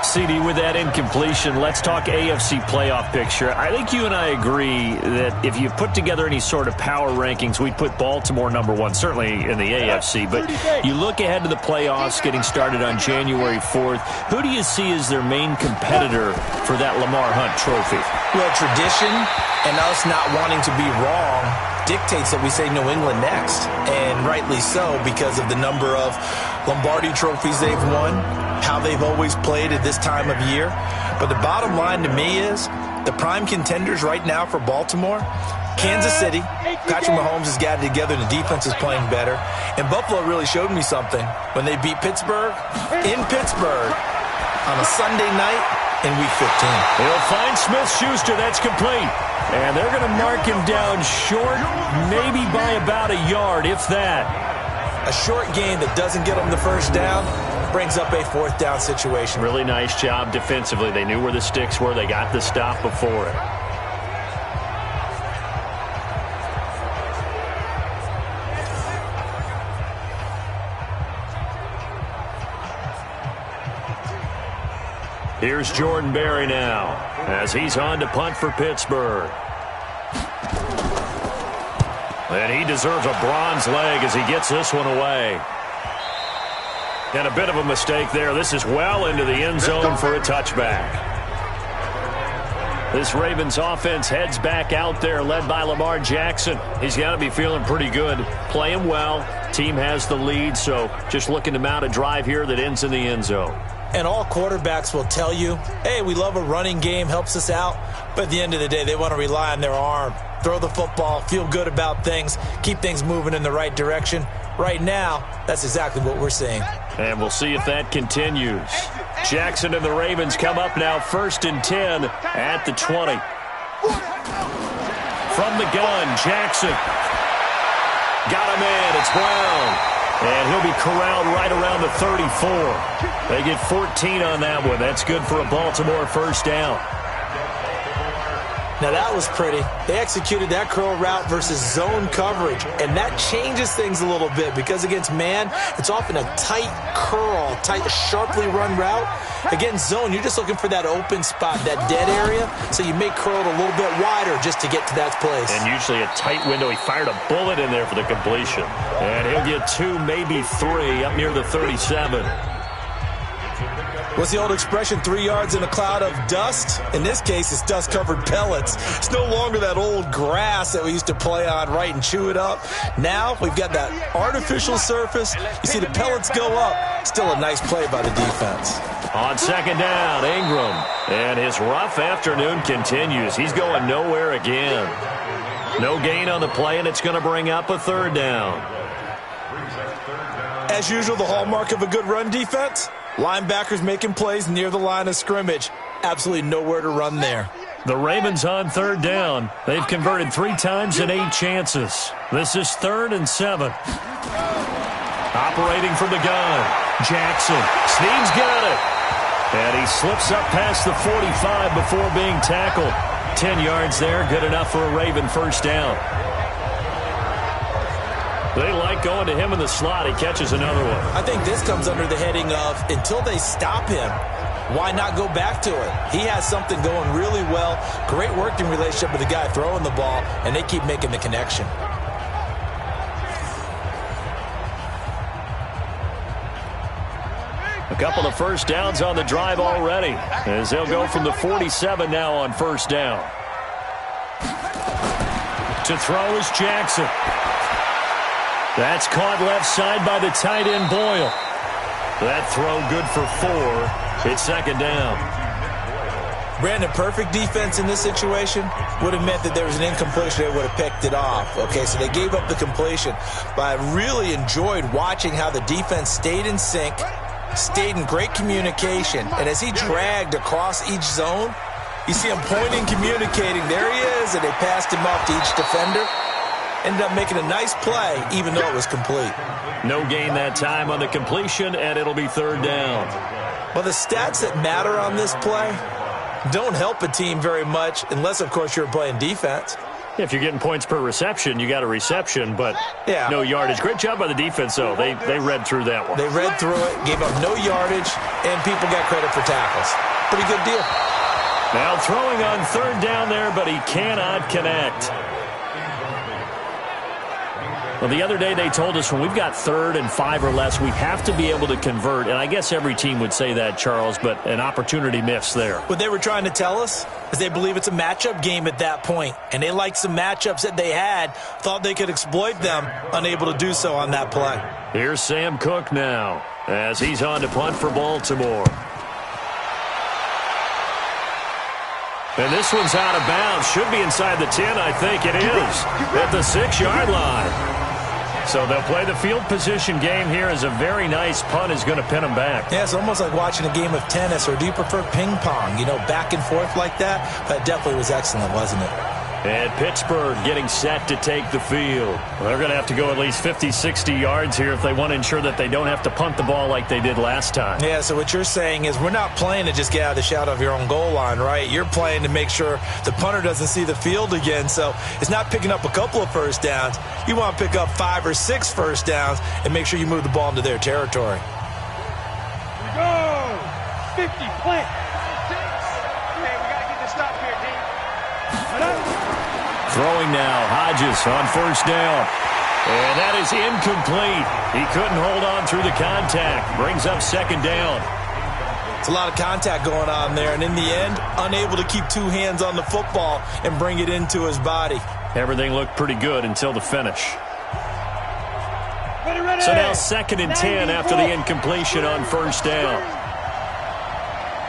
CD, with that incompletion, let's talk AFC playoff picture. I think you and I agree that if you put together any sort of power rankings, we'd put Baltimore number 1, certainly in the AFC. But you look ahead to the playoffs getting started on January 4th. Who do you see as their main competitor for that Lamar Hunt trophy? Well, tradition and us not wanting to be wrong dictates that we say New England next. And rightly so, because of the number of Lombardi trophies they've won, how they've always played at this time of year. But the bottom line to me is the prime contenders right now for Baltimore, Kansas City. Patrick Mahomes has got it together. The defense is playing better. And Buffalo really showed me something when they beat Pittsburgh in Pittsburgh on a Sunday night in Week 15. They'll find Smith-Schuster. That's complete. And they're going to mark him down short, maybe by about a yard, if that. A short gain that doesn't get them the 1st down brings up a 4th down situation. Really nice job defensively. They knew where the sticks were. They got the stop before it. Here's Jordan Berry now as he's on to punt for Pittsburgh. And he deserves a bronze leg as he gets this one away. And a bit of a mistake there. This is well into the end zone for a touchback. This Ravens offense heads back out there, led by Lamar Jackson. He's got to be feeling pretty good, playing well. Team has the lead, so just looking to mount a drive here that ends in the end zone. And all quarterbacks will tell you, hey, we love a running game, helps us out. But at the end of the day, they want to rely on their arm, throw the football, feel good about things, keep things moving in the right direction. Right now, that's exactly what we're seeing. And we'll see if that continues. Jackson and the Ravens come up now 1st and 10 at the 20. From the gun, Jackson. Got him in. It's Brown. And he'll be corralled right around the 34. They get 14 on that one. That's good for a Baltimore first down. Now that was pretty. They executed that curl route versus zone coverage, and that changes things a little bit because against man, it's often a tight curl, tight, sharply run route. Against zone, you're just looking for that open spot, that dead area, so you make curl a little bit wider just to get to that place. And usually a tight window. He fired a bullet in there for the completion. And he'll get 2, maybe 3 up near the 37. What's the old expression, 3 yards in a cloud of dust? In this case, it's dust-covered pellets. It's no longer that old grass that we used to play on, right, and chew it up. Now we've got that artificial surface. You see the pellets go up. Still a nice play by the defense. On second down, Ingram. And his rough afternoon continues. He's going nowhere again. No gain on the play, and it's going to bring up a 3rd down. As usual, the hallmark of a good run defense, linebackers making plays near the line of scrimmage. Absolutely nowhere to run there. The Ravens on 3rd down. They've converted 3 times in 8 chances. This is 3rd and 7. Operating from the gun, Jackson. Snead's got it. And he slips up past the 45 before being tackled. 10 yards there, good enough for a Raven first down. They like going to him in the slot. He catches another one. I think this comes under the heading of, until they stop him, why not go back to it? He has something going really well. Great working relationship with the guy throwing the ball, and they keep making the connection. A couple of first downs on the drive already, as they'll go from the 47 now on first down. To throw is Jackson. That's caught left side by the tight end Boyle. That throw good for 4. It's second down. Brandon, perfect defense in this situation would have meant that there was an incompletion. They would have picked it off. Okay, so they gave up the completion. But I really enjoyed watching how the defense stayed in sync, stayed in great communication. And as he dragged across each zone, you see him pointing, communicating. There he is, and they passed him off to each defender. Ended up making a nice play, even though it was complete. No gain that time on the completion, and it'll be 3rd down. Well, the stats that matter on this play don't help a team very much, unless, of course, you're playing defense. If you're getting points per reception, you got a reception, but no yardage. Great job by the defense, though. They read through that one. They read through it, gave up no yardage, and people got credit for tackles. Pretty good deal. Now throwing on 3rd down there, but he cannot connect. Well, the other day they told us when we've got 3rd and 5 or less, we have to be able to convert. And I guess every team would say that, Charles, but an opportunity missed there. What they were trying to tell us is they believe it's a matchup game at that point. And they liked some matchups that they had, thought they could exploit them, unable to do so on that play. Here's Sam Cook now as he's on to punt for Baltimore. And this one's out of bounds. Should be inside the 10, I think it is, at the 6-yard line. So they'll play the field position game here as a very nice punt is going to pin them back. Yeah, it's almost like watching a game of tennis, or do you prefer ping pong? You know, back and forth like that? That definitely was excellent, wasn't it? And Pittsburgh getting set to take the field. Well, they're going to have to go at least 50, 60 yards here if they want to ensure that they don't have to punt the ball like they did last time. Yeah, so what you're saying is we're not playing to just get out of the shadow of your own goal line, right? You're playing to make sure the punter doesn't see the field again. So it's not picking up a couple of first downs. You want to pick up 5 or 6 first downs and make sure you move the ball into their territory. Here we go. 50, plant. Hey, we got to get this stop here, D. Throwing now, Hodges on first down. And that is incomplete. He couldn't hold on through the contact. Brings up second down. It's a lot of contact going on there, and in the end, unable to keep 2 hands on the football and bring it into his body. Everything looked pretty good until the finish. Ready. So now 2nd and 10 after the incompletion on first down.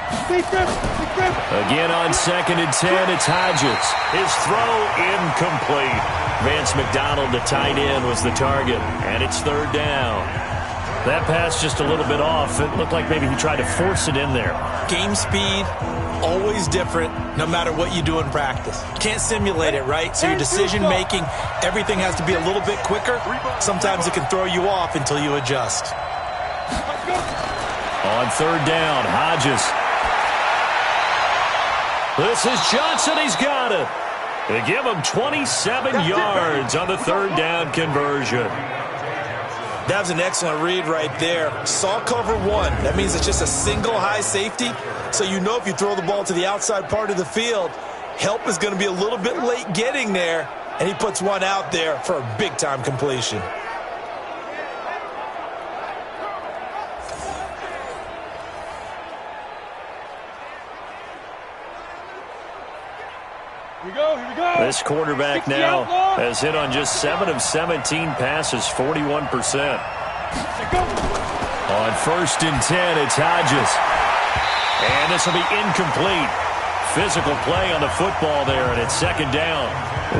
Again on 2nd and 10, it's Hodges. His throw incomplete. Vance McDonald, the tight end, was the target, and it's 3rd down. That pass just a little bit off. It looked like maybe he tried to force it in there. Game speed, always different, no matter what you do in practice. Can't simulate it, right? So your decision-making, everything has to be a little bit quicker. Sometimes it can throw you off until you adjust. On 3rd down, Hodges. This is Johnson. He's got it. They give him 27 yards on the 3rd down conversion. That was an excellent read right there. Saw cover 1. That means it's just a single high safety. So you know if you throw the ball to the outside part of the field, help is going to be a little bit late getting there. And he puts one out there for a big-time completion. Here we go. This quarterback now has hit on just 7 of 17 passes, 41%. On 1st and 10, it's Hodges. And this will be incomplete. Physical play on the football there, and it's 2nd down.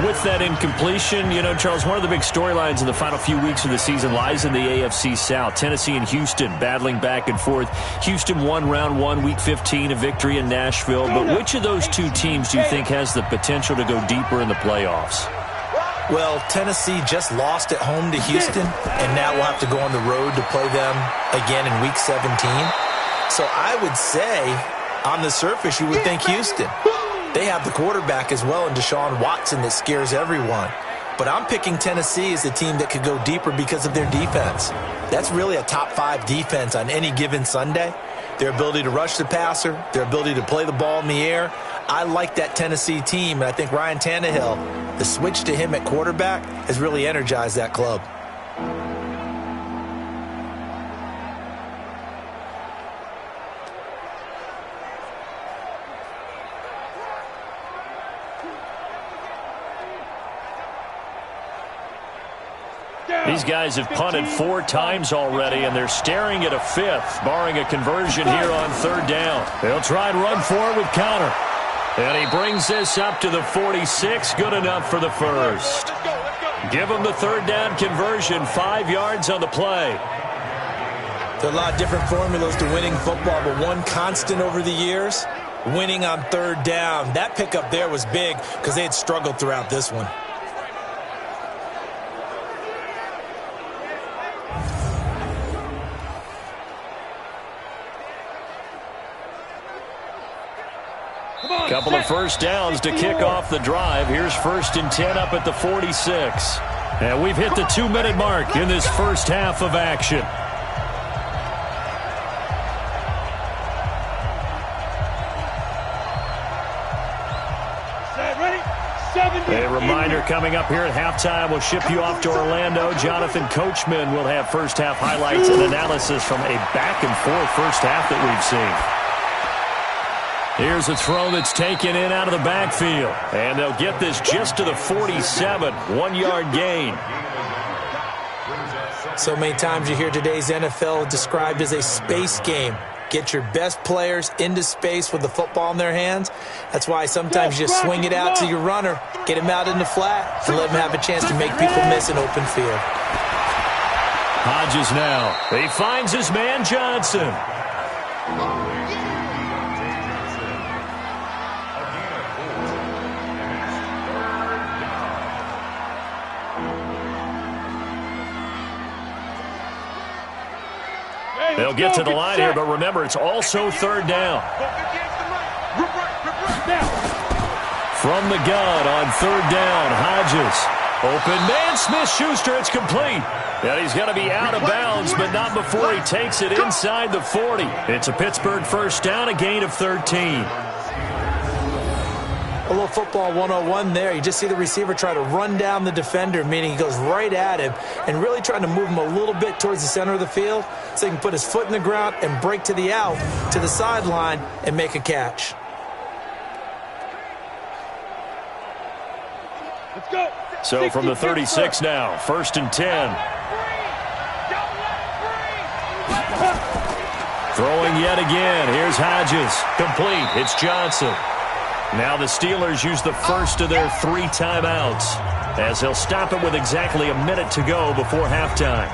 With that incompletion, you know, Charles, one of the big storylines in the final few weeks of the season lies in the AFC South. Tennessee and Houston battling back and forth. Houston won round 1, week 15, a victory in Nashville. But which of those two teams do you think has the potential to go deeper in the playoffs? Well, Tennessee just lost at home to Houston, and now we'll have to go on the road to play them again in week 17. So I would say, on the surface, you would think Houston. They have the quarterback as well in Deshaun Watson that scares everyone. But I'm picking Tennessee as the team that could go deeper because of their defense. That's really a top 5 defense on any given Sunday. Their ability to rush the passer, their ability to play the ball in the air. I like that Tennessee team, and I think Ryan Tannehill, the switch to him at quarterback, has really energized that club. These guys have punted 4 times already, and they're staring at a 5th, barring a conversion here on 3rd down. They'll try and run for it with counter. And he brings this up to the 46. Good enough for the first. Give him the 3rd down conversion, 5 yards on the play. There are a lot of different formulas to winning football, but one constant over the years, winning on 3rd down. That pickup there was big because they had struggled throughout this one. Couple of first downs to kick off the drive. Here's 1st and 10 up at the 46. And we've hit the 2-minute mark in this first half of action. A reminder coming up here at halftime. We'll ship you off to Orlando. Jonathan Coachman will have first half highlights and analysis from a back-and-forth first half that we've seen. Here's a throw that's taken in out of the backfield. And they'll get this just to the 47, 1-yard gain. So many times you hear today's NFL described as a space game. Get your best players into space with the football in their hands. That's why sometimes you just swing it out to your runner, get him out in the flat, and let him have a chance to make people miss an open field. Hodges now. He finds his man Johnson. They'll get to the line here, but remember, it's also 3rd down. From the gun on 3rd down, Hodges. Open man, Smith-Schuster, it's complete. And he's going to be out of bounds, but not before he takes it inside the 40. It's a Pittsburgh first down, a gain of 13. A little football 101 there. You just see the receiver try to run down the defender, meaning he goes right at him and really trying to move him a little bit towards the center of the field so he can put his foot in the ground and break to the out, to the sideline, and make a catch. Let's go. So from the 36 now, 1st and 10. Throwing yet again. Here's Hodges. Complete. It's Johnson. Now the Steelers use the first of their 3 timeouts, as they'll stop it with exactly a minute to go before halftime.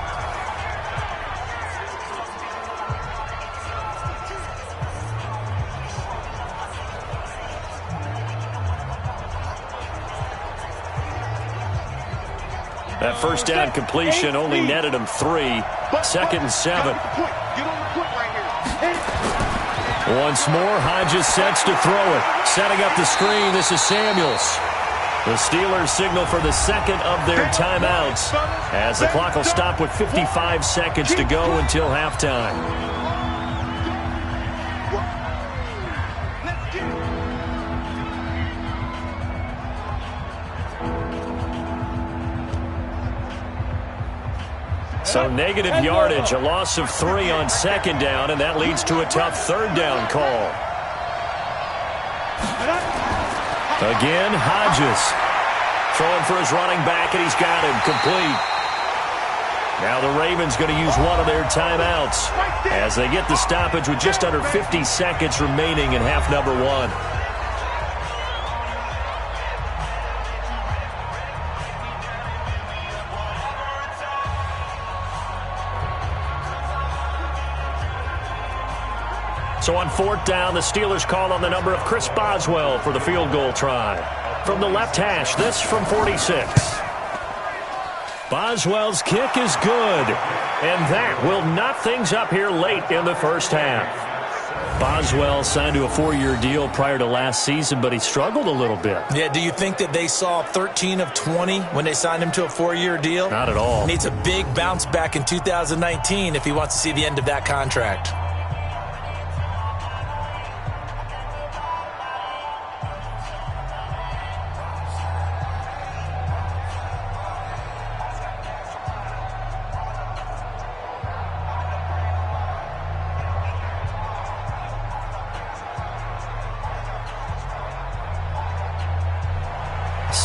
That first down completion only netted him 3. 2nd and 7. Once more, Hodges sets to throw it. Setting up the screen, this is Samuels. The Steelers signal for the second of their timeouts, as the clock will stop with 55 seconds to go until halftime. So negative yardage, a loss of 3 on 2nd down, and that leads to a tough 3rd down call. Again, Hodges throwing for his running back, and he's got him complete. Now the Ravens going to use one of their timeouts as they get the stoppage with just under 50 seconds remaining in half number 1. So on 4th down, the Steelers call on the number of Chris Boswell for the field goal try. From the left hash, this from 46. Boswell's kick is good, and that will knot things up here late in the first half. Boswell signed to a 4-year deal prior to last season, but he struggled a little bit. Yeah, do you think that they saw 13 of 20 when they signed him to a 4-year deal? Not at all. Needs a big bounce back in 2019 if he wants to see the end of that contract.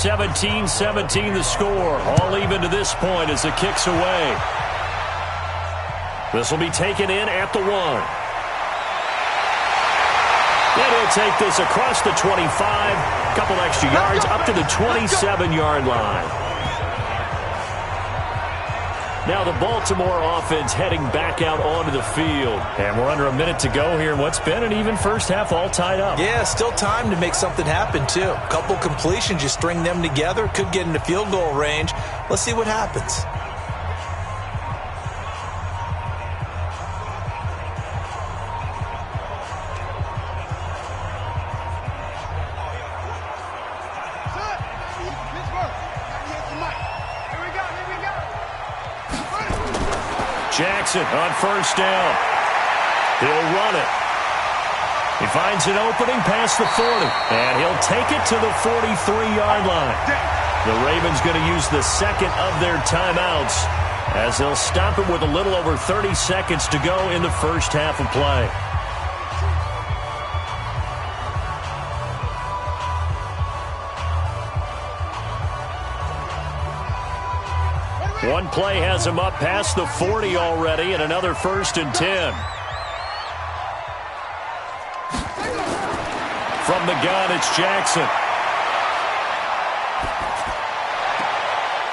(17-17) the score. All even to this point as the kick's away. This will be taken in at the 1. And he'll take this across the 25. Couple extra yards up to the 27-yard line. Now the Baltimore offense heading back out onto the field. And we're under a minute to go here in what's been an even first half, all tied up. Yeah, still time to make something happen, too. A couple completions, you string them together, could get into field goal range. Let's see what happens. Jackson on 1st down. He'll run it. He finds an opening past the 40, and he'll take it to the 43-yard line. The Ravens going to use the second of their timeouts as they'll stop it with a little over 30 seconds to go in the first half of play. One play has him up past the 40 already, and another 1st and 10. From the gun, it's Jackson.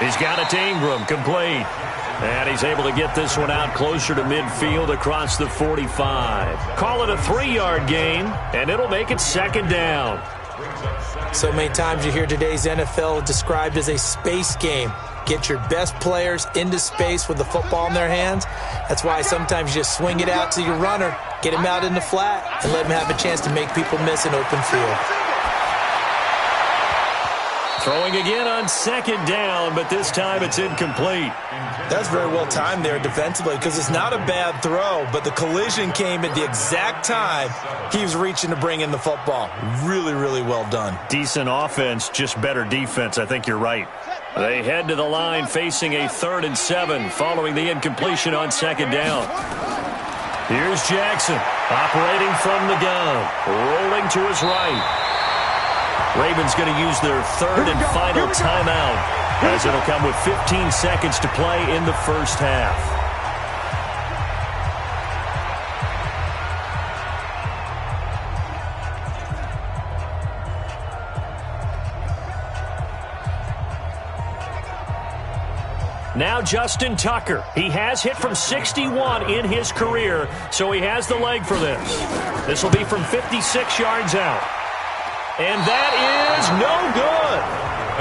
He's got it to Ingram, complete. And he's able to get this one out closer to midfield across the 45. Call it a 3-yard gain, and it'll make it 2nd down. So many times you hear today's NFL described as a space game. Get your best players into space with the football in their hands. That's why sometimes you just swing it out to your runner, get him out in the flat, and let him have a chance to make people miss an open field. Throwing again on 2nd down, but this time it's incomplete. That's very well timed there defensively because it's not a bad throw, but the collision came at the exact time he was reaching to bring in the football. Really, really well done. Decent offense, just better defense. I think you're right. They head to the line facing a 3rd and 7 following the incompletion on 2nd down. Here's Jackson operating from the gun, rolling to his right. Ravens going to use their 3rd and final timeout as it'll come with 15 seconds to play in the first half. Now Justin Tucker. He has hit from 61 in his career, so he has the leg for this. This will be from 56 yards out. And that is no good.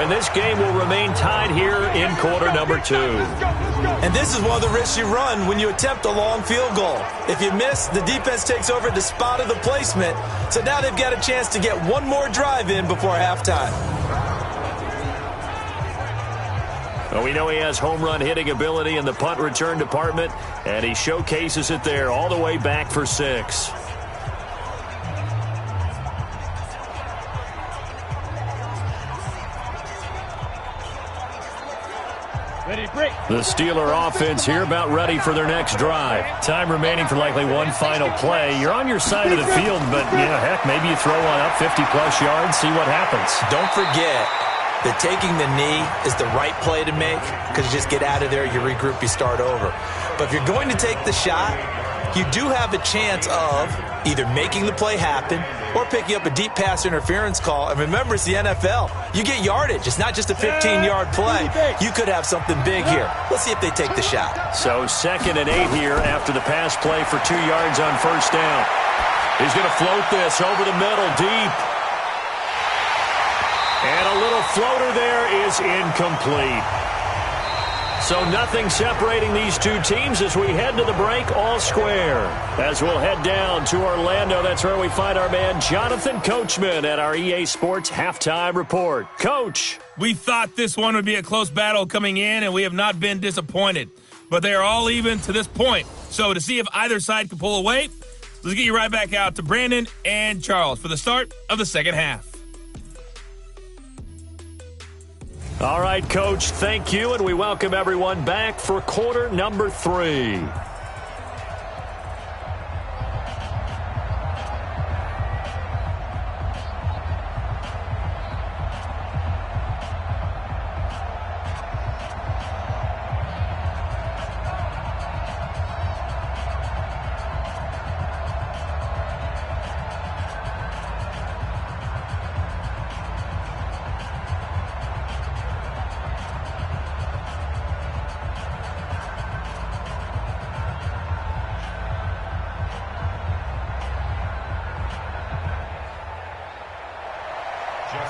And this game will remain tied here in quarter number 2. And this is one of the risks you run when you attempt a long field goal. If you miss, the defense takes over at the spot of the placement. So now they've got a chance to get one more drive in before halftime. Well, we know he has home run hitting ability in the punt return department, and he showcases it there all the way back for 6. The Steeler offense here about ready for their next drive. Time remaining for likely one final play. You're on your side of the field, but, heck, maybe you throw one up 50-plus yards, see what happens. Don't forget that taking the knee is the right play to make because you just get out of there, you regroup, you start over. But if you're going to take the shot, you do have a chance of either making the play happen or picking up a deep pass interference call. And remember, it's the NFL. You get yardage. It's not just a 15-yard play. You could have something big here. Let's see if they take the shot. So 2nd and 8 here after the pass play for 2 yards on first down. He's going to float this over the middle deep. And a little floater there is incomplete. So nothing separating these two teams as we head to the break all square. As we'll head down to Orlando, that's where we find our man Jonathan Coachman at our EA Sports Halftime Report. Coach. We thought this one would be a close battle coming in, and we have not been disappointed. But they are all even to this point. So to see if either side can pull away, let's get you right back out to Brandon and Charles for the start of the second half. All right, Coach, thank you, and we welcome everyone back for quarter number 3.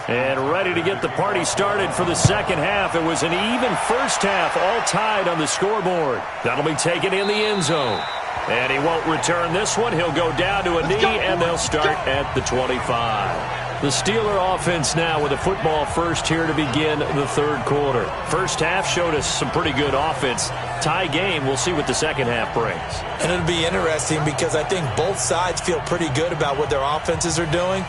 And ready to get the party started for the second half. It was an even first half, all tied on the scoreboard. That'll be taken in the end zone. And he won't return this one. He'll go down to a knee, and they'll start at the 25. The Steeler offense now with a football first here to begin the third quarter. First half showed us some pretty good offense. Tie game, we'll see what the second half brings. And it'll be interesting because I think both sides feel pretty good about what their offenses are doing.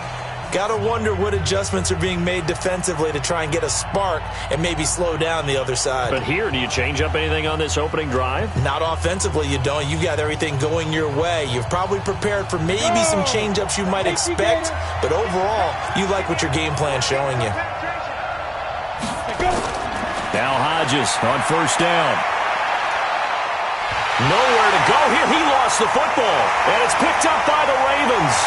Got to wonder what adjustments are being made defensively to try and get a spark and maybe slow down the other side. But here, do you change up anything on this opening drive? Not offensively, you don't. You got everything going your way. You've probably prepared for maybe some change-ups you might expect, but overall, you like what your game plan's showing you. Now Hodges on first down. Nowhere to go here. He lost the football, and it's picked up by the Ravens.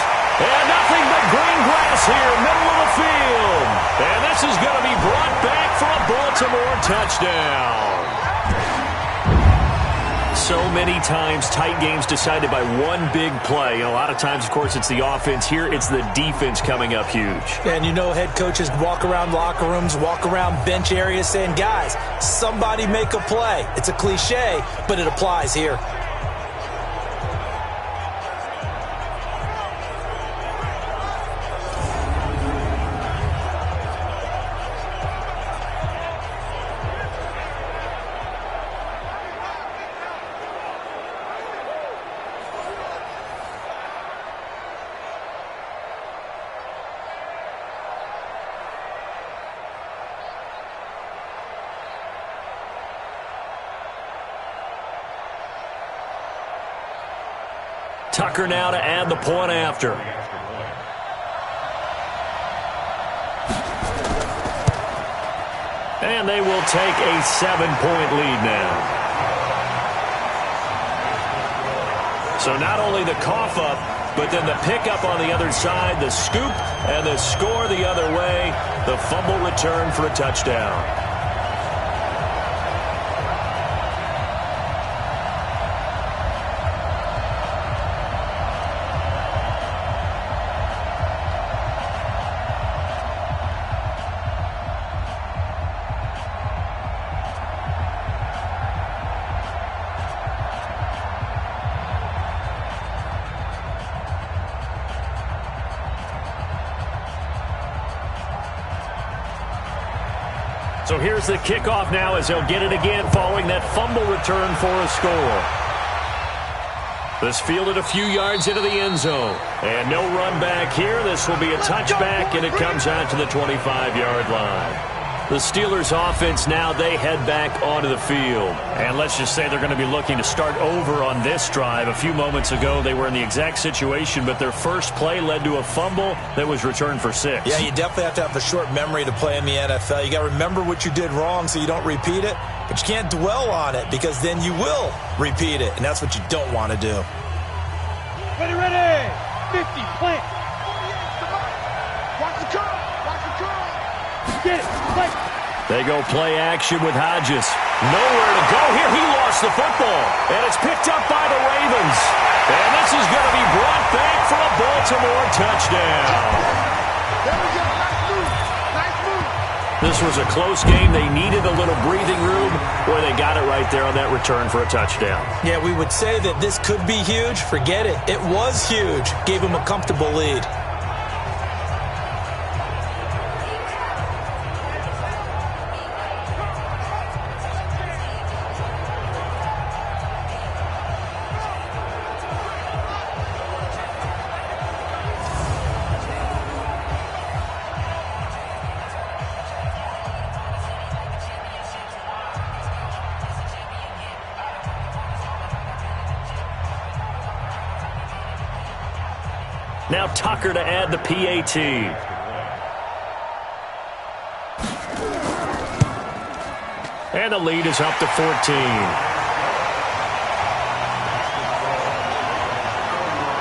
And nothing but green grass here, middle of the field. And this is going to be brought back for a Baltimore touchdown. So many times tight games decided by one big play. A lot of times, of course, it's the offense. Here, it's the defense coming up huge. And you know head coaches walk around locker rooms, walk around bench areas saying, guys, somebody make a play. It's a cliche, but it applies here. Tucker now to add the point after. And they will take a 7-point lead now. So not only the cough up, but then the pickup on the other side, the scoop, and the score the other way. The fumble return for a touchdown. So here's the kickoff now as they'll get it again following that fumble return for a score. This fielded a few yards into the end zone. And no run back here. This will be a touchback, and it comes out to the 25-yard line. The Steelers offense now, they head back onto the field. And let's just say they're going to be looking to start over on this drive. A few moments ago, they were in the exact situation, but their first play led to a fumble that was returned for 6. Yeah, you definitely have to have a short memory to play in the NFL. You got to remember what you did wrong so you don't repeat it, but you can't dwell on it because then you will repeat it, and that's what you don't want to do. Ready, ready. 50, plant. Watch the curl. Watch the curl. Get it. Play. They go play action with Hodges. Nowhere to go here. He lost the football, and it's picked up by the Ravens. And this is going to be brought back for a Baltimore touchdown. There we go. Nice move. Nice move. This was a close game. They needed a little breathing room. Boy, they got it right there on that return for a touchdown. Yeah, we would say that this could be huge. Forget it. It was huge. Gave him a comfortable lead. Now Tucker to add the PAT. And the lead is up to 14.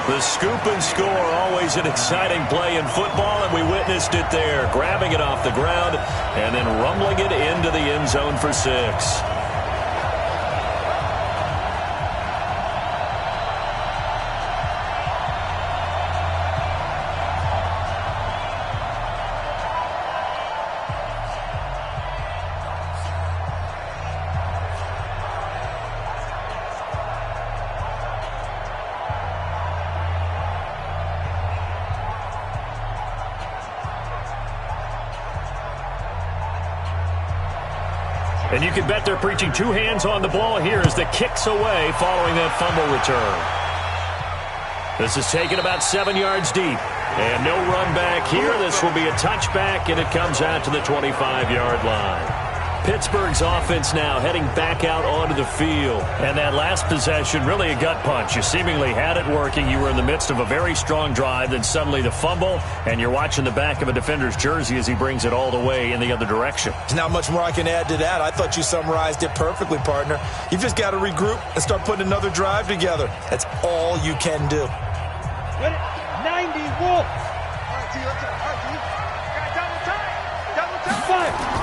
The scoop and score, always an exciting play in football, and we witnessed it there. Grabbing it off the ground and then rumbling it into the end zone for 6. And you can bet they're preaching 2 hands on the ball here as the kick's away following that fumble return. This is taken about 7 yards deep. And no run back here. This will be a touchback, and it comes out to the 25-yard line. Pittsburgh's offense now heading back out onto the field. And that last possession, really a gut punch. You seemingly had it working. You were in the midst of a very strong drive, then suddenly the fumble, and you're watching the back of a defender's jersey as he brings it all the way in the other direction. There's not much more I can add to that. I thought you summarized it perfectly, partner. You've just got to regroup and start putting another drive together. That's all you can do. 90, Wolf. All right, T. All right, T. Got double time. Double time. 5.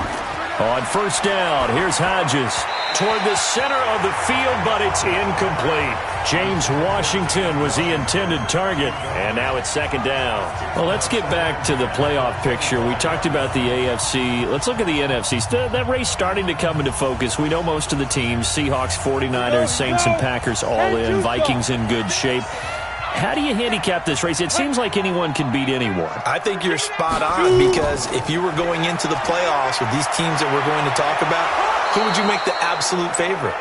On first down, here's Hodges toward the center of the field, but it's incomplete. James Washington was the intended target, and now it's second down. Well, let's get back to the playoff picture. We talked about the AFC. Let's look at the NFC. That race starting to come into focus. We know most of the teams, Seahawks, 49ers, Saints, and Packers all in, Vikings in good shape. How do you handicap this race? It seems like anyone can beat anyone. I think you're spot on, because if you were going into the playoffs with these teams that we're going to talk about, who would you make the absolute favorite?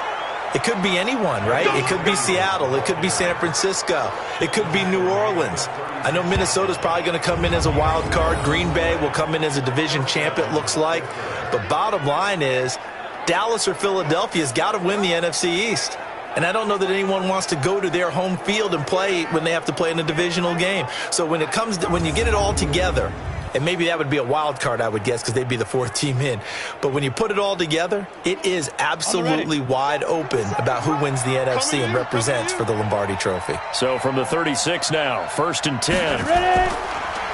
It could be anyone, right? It could be Seattle. It could be San Francisco. It could be New Orleans. I know Minnesota's probably going to come in as a wild card. Green Bay will come in as a division champ, it looks like. But bottom line is, Dallas or Philadelphia's got to win the NFC East. And I don't know that anyone wants to go to their home field and play when they have to play in a divisional game. So when you get it all together, and maybe that would be a wild card, I would guess, because they'd be the 4th team in. But when you put it all together, it is absolutely wide open about who wins the NFC and represents for the Lombardi Trophy. So from the 36 now, 1st and 10.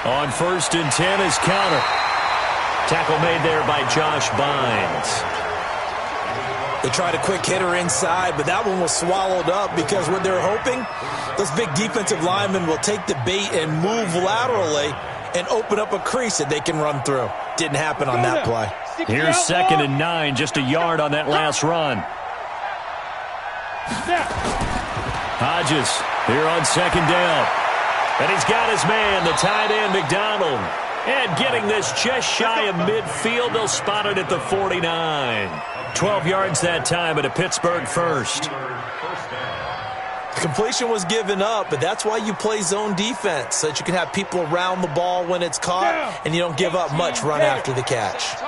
On 1st and 10 is counter. Tackle made there by Josh Bynes. They tried a quick hitter inside, but that one was swallowed up because what they're hoping, those big defensive linemen will take the bait and move laterally and open up a crease that they can run through. Didn't happen on that play. Here's 2nd and 9, just a yard on that last run. Hodges here on 2nd down. And he's got his man, the tight end, McDonald. And getting this just shy of midfield, they'll spot it at the 49. 12 yards that time at a Pittsburgh first. Completion was given up, but that's why you play zone defense, so that you can have people around the ball when it's caught, and you don't give up much run after the catch.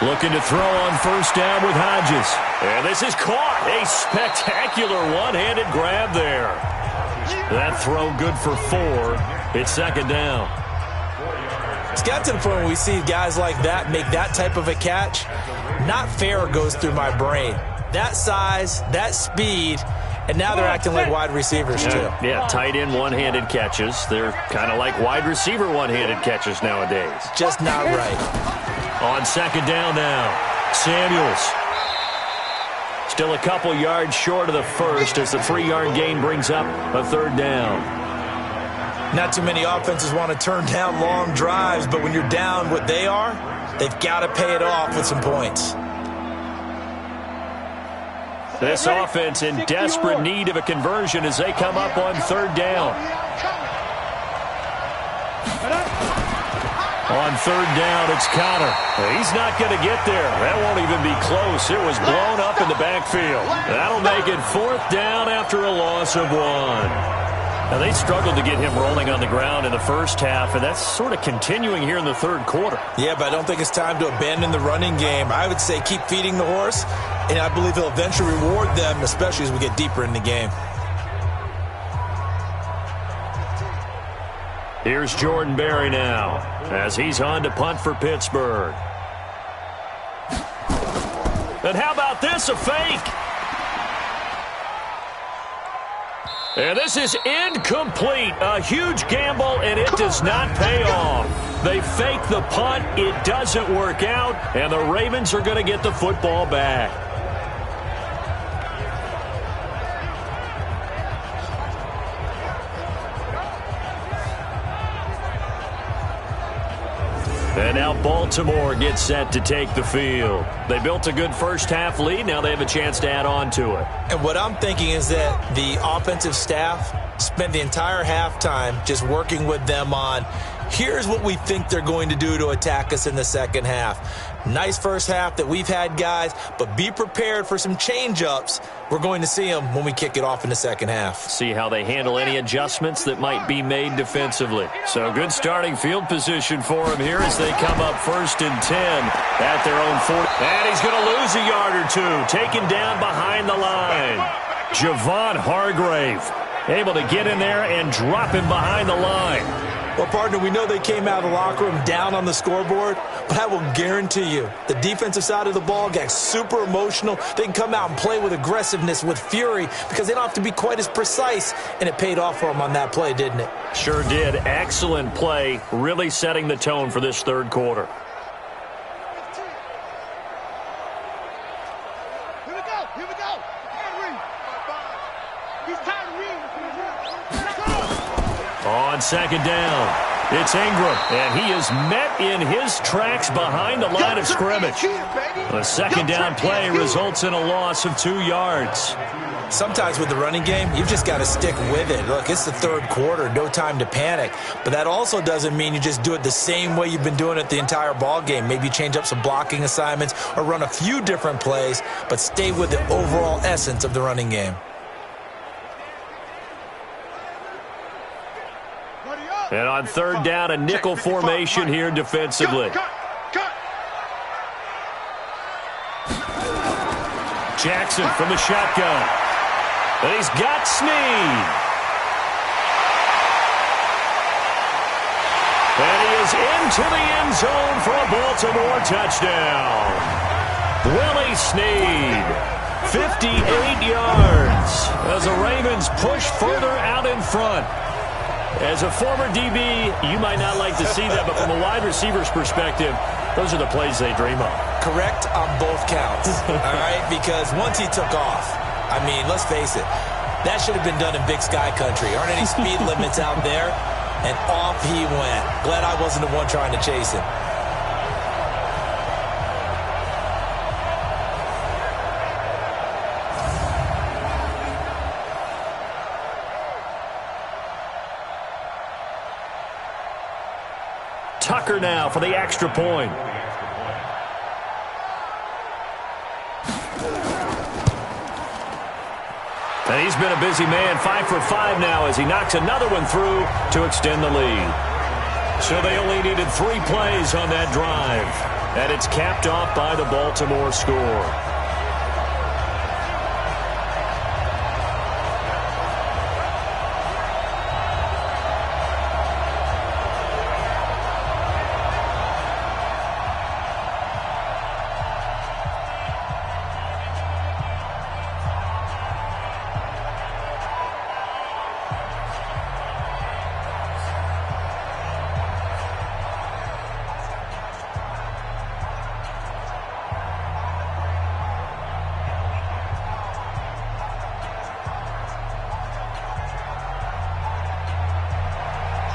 Looking to throw on first down with Hodges. And this is caught. A spectacular one-handed grab there. That throw good for 4. It's second down. It's got to the point where we see guys like that make that type of a catch. Not fair goes through my brain. That size, that speed, and now they're acting like wide receivers too. Yeah, tight end one-handed catches. They're kind of like wide receiver one-handed catches nowadays. Just not right. On second down now, Samuels. Still a couple yards short of the first as the 3-yard gain brings up a third down. Not too many offenses want to turn down long drives, but when you're down what they are, they've got to pay it off with some points. This offense in desperate need of a conversion as they come up on third down. On third down, it's Connor. He's not going to get there. That won't even be close. It was blown up in the backfield. That'll make it fourth down after a loss of 1. Now, they struggled to get him rolling on the ground in the first half, and that's sort of continuing here in the third quarter. Yeah, but I don't think it's time to abandon the running game. I would say keep feeding the horse, and I believe he'll eventually reward them, especially as we get deeper in the game. Here's Jordan Berry now as he's on to punt for Pittsburgh. And how about this, a fake? And this is incomplete. A huge gamble, and it does not pay off. They fake the punt. It doesn't work out, and the Ravens are going to get the football back. And now Baltimore gets set to take the field. They built a good first-half lead. Now they have a chance to add on to it. And what I'm thinking is that the offensive staff spent the entire halftime just working with them on, here's what we think they're going to do to attack us in the second half. Nice first half that we've had, guys, but be prepared for some change-ups. We're going to see them when we kick it off in the second half. See how they handle any adjustments that might be made defensively. So good starting field position for them here as they come up 1st and 10 at their own 40. And he's going to lose a yard or two, taken down behind the line. Javon Hargrave able to get in there and drop him behind the line. Well, partner, we know they came out of the locker room down on the scoreboard, but I will guarantee you the defensive side of the ball got super emotional. They can come out and play with aggressiveness, with fury, because they don't have to be quite as precise, and it paid off for them on that play, didn't it? Sure did. Excellent play, really setting the tone for this third quarter. Here we go. Here we go. He's tired of reading. On second down, it's Ingram, and he is met in his tracks behind the line of scrimmage. The second down play results in a loss of 2 yards. Sometimes with the running game, you've just got to stick with it. Look, it's the third quarter, no time to panic. But that also doesn't mean you just do it the same way you've been doing it the entire ball game. Maybe change up some blocking assignments or run a few different plays, but stay with the overall essence of the running game. And on third down, a nickel formation here defensively. Jackson from the shotgun. And he's got Snead. And he is into the end zone for a Baltimore touchdown. Willie Snead, 58 yards as the Ravens push further out in front. As a former DB, you might not like to see that, but from a wide receiver's perspective, those are the plays they dream of. Correct on both counts, all right? Because once he took off, I mean, let's face it, that should have been done in Big Sky Country. Aren't any speed limits out there? And off he went. Glad I wasn't the one trying to chase him. Tucker now for the extra point. And he's been a busy man, 5 for 5 now as he knocks another one through to extend the lead. So they only needed 3 plays on that drive. And it's capped off by the Baltimore score.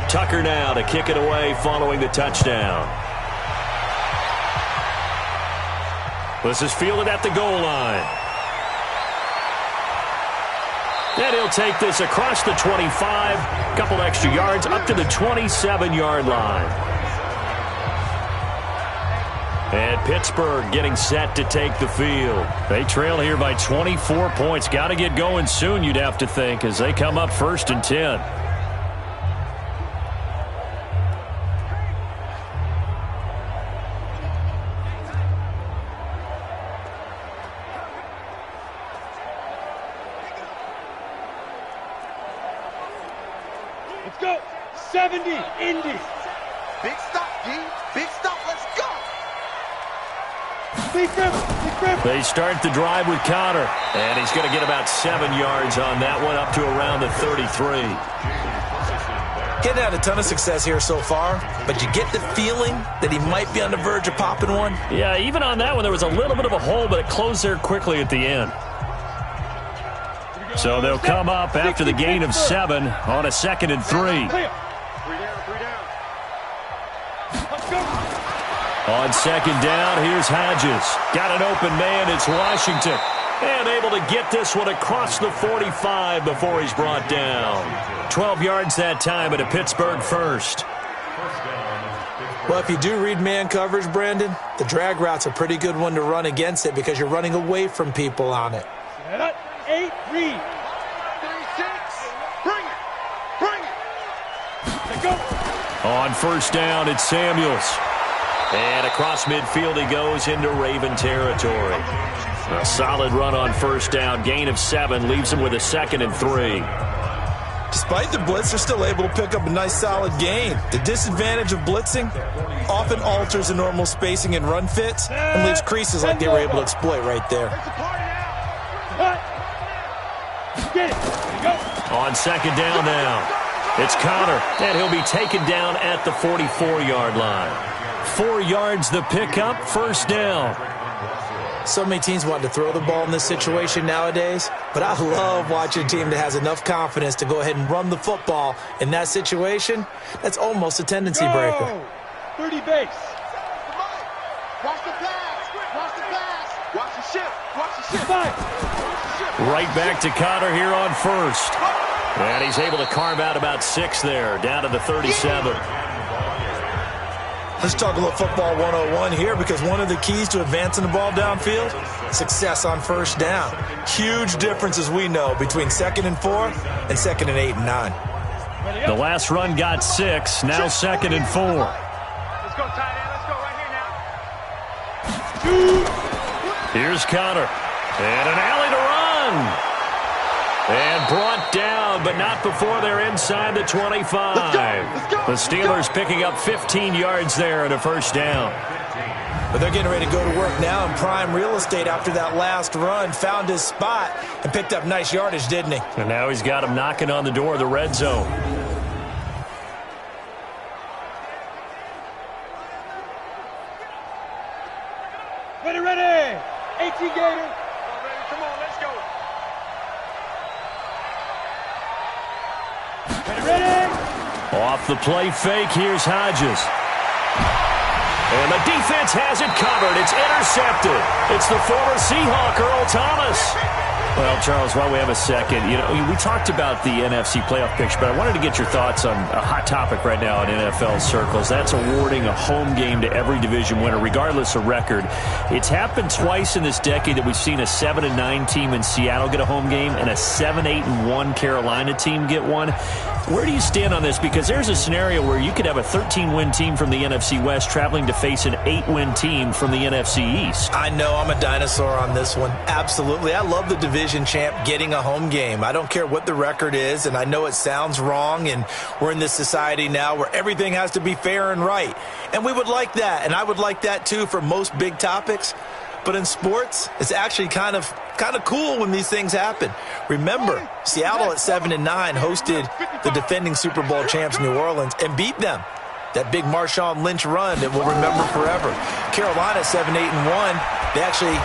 Tucker now to kick it away following the touchdown. This is fielded at the goal line. And he'll take this across the 25, a couple extra yards up to the 27-yard line. And Pittsburgh getting set to take the field. They trail here by 24 points. Got to get going soon, you'd have to think, as they come up 1st and 10. Let's go. 70, Indy. Big stop, D. Big stop. Let's go. Big grip. They start the drive with Connor. And he's going to get about 7 yards on that one, up to around the 33. Getting had a ton of success here so far, but you get the feeling that he might be on the verge of popping one. Yeah, even on that one, there was a little bit of a hole, but it closed there quickly at the end. So they'll come up after the gain of 7 on a 2nd and 3. 3 down. Let's go. On 2nd down, here's Hodges. Got an open man, it's Washington. And able to get this one across the 45 before he's brought down. 12 yards that time at a Pittsburgh first. Well, if you do read man coverage, Brandon, the drag route's a pretty good one to run against it because you're running away from people on it. 8, read. 36. Bring it. Let's go. On 1st down, it's Samuels. And across midfield he goes into Raven territory. A solid run on 1st down. Gain of 7 leaves him with a 2nd and 3. Despite the blitz, they're still able to pick up a nice solid gain. The disadvantage of blitzing often alters the normal spacing and run fits and leaves creases like they were able to exploit right there. Get it. Go. On 2nd down now, it's Connor, and he'll be taken down at the 44-yard line. 4 yards the pickup, 1st down. So many teams want to throw the ball in this situation nowadays, but I love watching a team that has enough confidence to go ahead and run the football in that situation. That's almost a tendency breaker. 30 base. Watch the pass. Watch the pass. Watch the ship. Watch the ship. Right back to Connor here on 1st. And he's able to carve out about 6 there, down to the 37. Let's talk a little football 101 here because one of the keys to advancing the ball downfield, success on 1st down. Huge difference, as we know, between 2nd and 4 and 2nd and 8 and 9. The last run got 6, now 2nd and 4. Let's go, tight end. Let's go right here now. Here's Connor. And an alley to run. And brought down, but not before they're inside the 25. Let's go. The Steelers picking up 15 yards there and a 1st down. But they're getting ready to go to work now in prime real estate after that last run. Found his spot and picked up nice yardage, didn't he? And now he's got him knocking on the door of the red zone. Ready. 18 Gator. Come on, let's go. Ready. Off the play fake, here's Hodges. And the defense has it covered. It's intercepted. It's the former Seahawk, Earl Thomas. Well, Charles, while we have a second, we talked about the NFC playoff picture, but I wanted to get your thoughts on a hot topic right now in NFL circles. That's awarding a home game to every division winner, regardless of record. It's happened twice in this decade that we've seen a 7-9 team in Seattle get a home game and a 7-8-1 Carolina team get one. Where do you stand on this? Because there's a scenario where you could have a 13-win team from the NFC West traveling to face an 8-win team from the NFC East. I know I'm a dinosaur on this one. Absolutely. I love the division champ getting a home game. I don't care what the record is, and I know it sounds wrong, and we're in this society now where everything has to be fair and right. And we would like that, and I would like that too for most big topics. But in sports, it's actually kind of cool when these things happen. Remember, Seattle at 7-9 hosted the defending Super Bowl champs New Orleans and beat them. That big Marshawn Lynch run that we'll remember forever. Carolina 7-8-1, they actually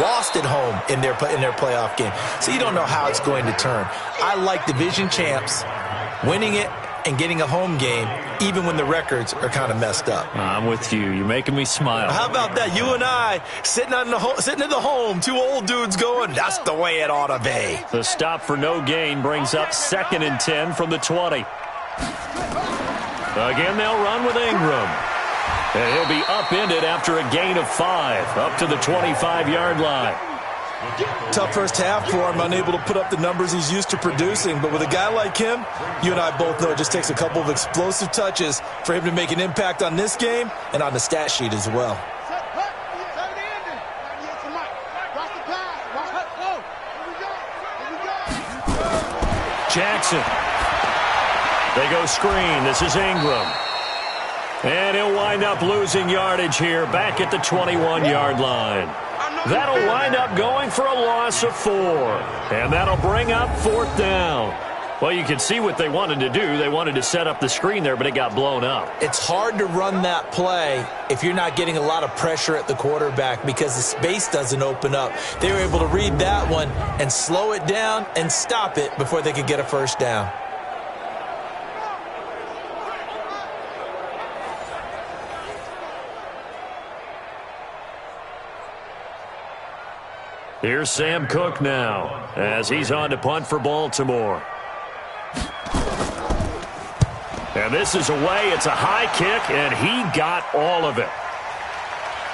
lost at home in their playoff game. So you don't know how it's going to turn. I like division champs winning it and getting a home game, even when the records are kind of messed up. I'm with you. You're making me smile. How about that? You and I sitting at the home, two old dudes going, that's the way it ought to be. The stop for no gain brings up 2nd and 10 from the 20. Again, they'll run with Ingram. And he'll be upended after a gain of 5, up to the 25-yard line. Tough first half for him, unable to put up the numbers he's used to producing. But with a guy like him, you and I both know it just takes a couple of explosive touches for him to make an impact on this game and on the stat sheet as well. Jackson. They go screen. This is Ingram. And he'll wind up losing yardage here back at the 21-yard line. That'll wind up going for a loss of 4. And that'll bring up 4th down. Well, you can see what they wanted to do. They wanted to set up the screen there, but it got blown up. It's hard to run that play if you're not getting a lot of pressure at the quarterback because the space doesn't open up. They were able to read that one and slow it down and stop it before they could get a first down. Here's Sam Cook now as he's on to punt for Baltimore. And this is away. It's a high kick, and he got all of it.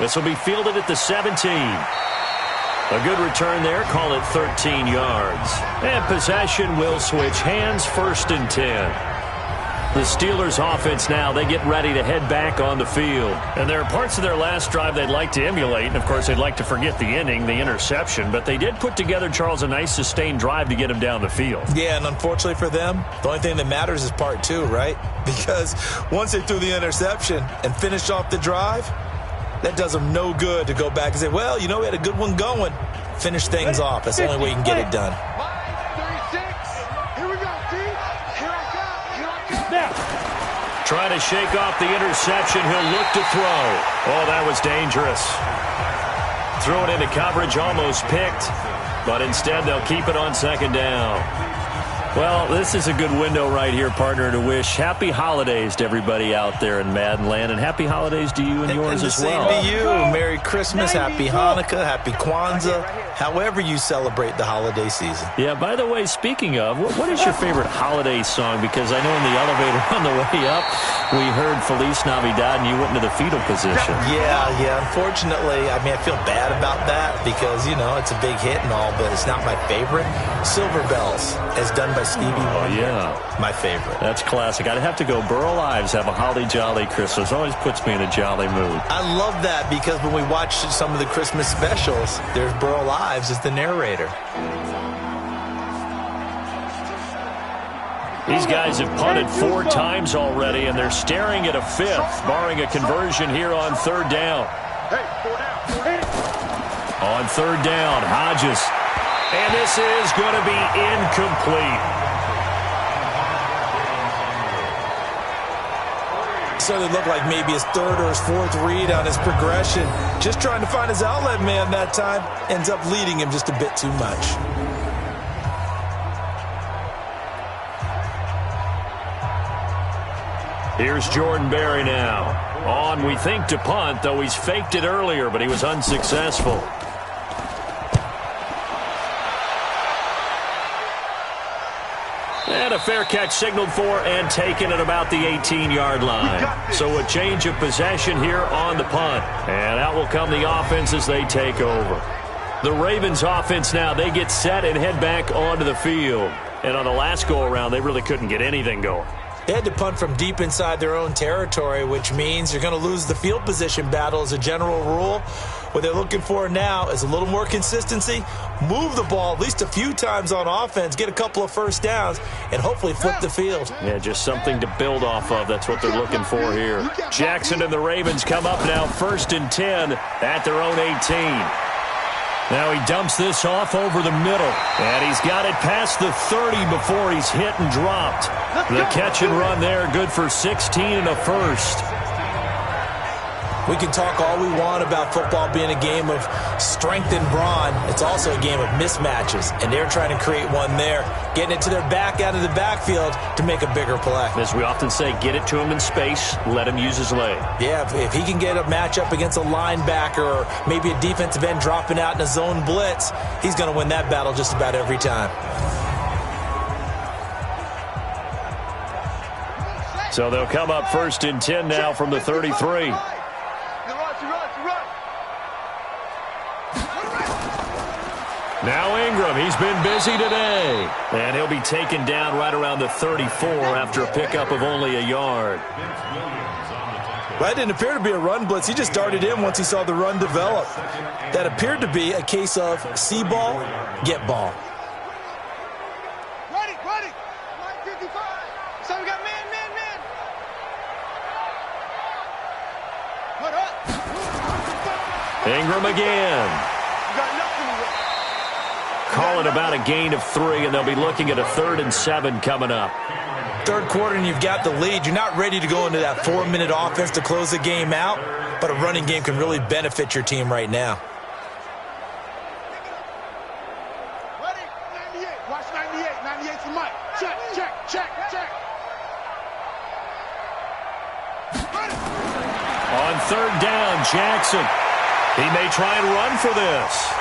This will be fielded at the 17. A good return there. Call it 13 yards. And possession will switch hands, 1st and 10. The Steelers offense now, they get ready to head back on the field. And there are parts of their last drive they'd like to emulate. And, of course, they'd like to forget the inning, the interception. But they did put together, Charles, a nice sustained drive to get him down the field. Yeah, and unfortunately for them, the only thing that matters is part 2, right? Because once they threw the interception and finished off the drive, that does them no good to go back and say, well, we had a good one going. Finish things off. That's the only way you can get it done. Trying to shake off the interception. He'll look to throw. Oh, that was dangerous. Throw it into coverage, almost picked. But instead, they'll keep it on 2nd down. Well, this is a good window right here, partner, to wish happy holidays to everybody out there in Madden land. And happy holidays to you and yours as well. Same to you. Merry Christmas, Happy Hanukkah, Happy Kwanzaa, however you celebrate the holiday season. Yeah, by the way, speaking of, what is your favorite holiday song? Because I know in the elevator on the way up, we heard Feliz Navidad and you went into the fetal position. Yeah. Unfortunately, I feel bad about that because, it's a big hit and all, but it's not my favorite. Silver Bells, as done by Stevie Wonder. Oh, yeah. My favorite. That's classic. I'd have to go Burl Ives, Have a Holly Jolly Christmas. Always puts me in a jolly mood. I love that because when we watch some of the Christmas specials, there's Burl Ives as the narrator. These guys have punted 4 times already, and they're staring at a 5th, barring a conversion here on 3rd down. On 3rd down, Hodges. And this is going to be incomplete. So it looked like maybe his 3rd or his 4th read on his progression. Just trying to find his outlet man that time. Ends up leading him just a bit too much. Here's Jordan Berry now. On, we think, to punt, though he's faked it earlier, but he was unsuccessful. And a fair catch signaled for and taken at about the 18-yard line. So a change of possession here on the punt. And out will come the offense as they take over. The Ravens offense now, they get set and head back onto the field. And on the last go-around, they really couldn't get anything going. They had to punt from deep inside their own territory, which means you're going to lose the field position battle as a general rule. What they're looking for now is a little more consistency, move the ball at least a few times on offense, get a couple of first downs, and hopefully flip the field. Yeah, just something to build off of. That's what they're looking for here. Jackson and the Ravens come up now 1st and 10 at their own 18. Now he dumps this off over the middle, and he's got it past the 30 before he's hit and dropped. The catch and run there, good for 16 and a first. We can talk all we want about football being a game of strength and brawn. It's also a game of mismatches, and they're trying to create one there, getting it to their back out of the backfield to make a bigger play. As we often say, get it to him in space, let him use his leg. Yeah, if he can get a matchup against a linebacker or maybe a defensive end dropping out in a zone blitz, he's going to win that battle just about every time. So they'll come up 1st and 10 now from the 33. Now Ingram, he's been busy today. And he'll be taken down right around the 34 after a pickup of only a yard. Well, that didn't appear to be a run blitz. He just darted in once he saw the run develop. That appeared to be a case of see ball, get ball. Ready. 55. So we got man. Put up. Ingram again. Call it about a gain of 3, and they'll be looking at a 3rd and 7 coming up. Third quarter and you've got the lead. You're not ready to go into that 4-minute offense to close the game out, but a running game can really benefit your team right now. Ready? 98. Watch 98. 98 for Mike. Check. Ready. On 3rd down, Jackson. He may try and run for this.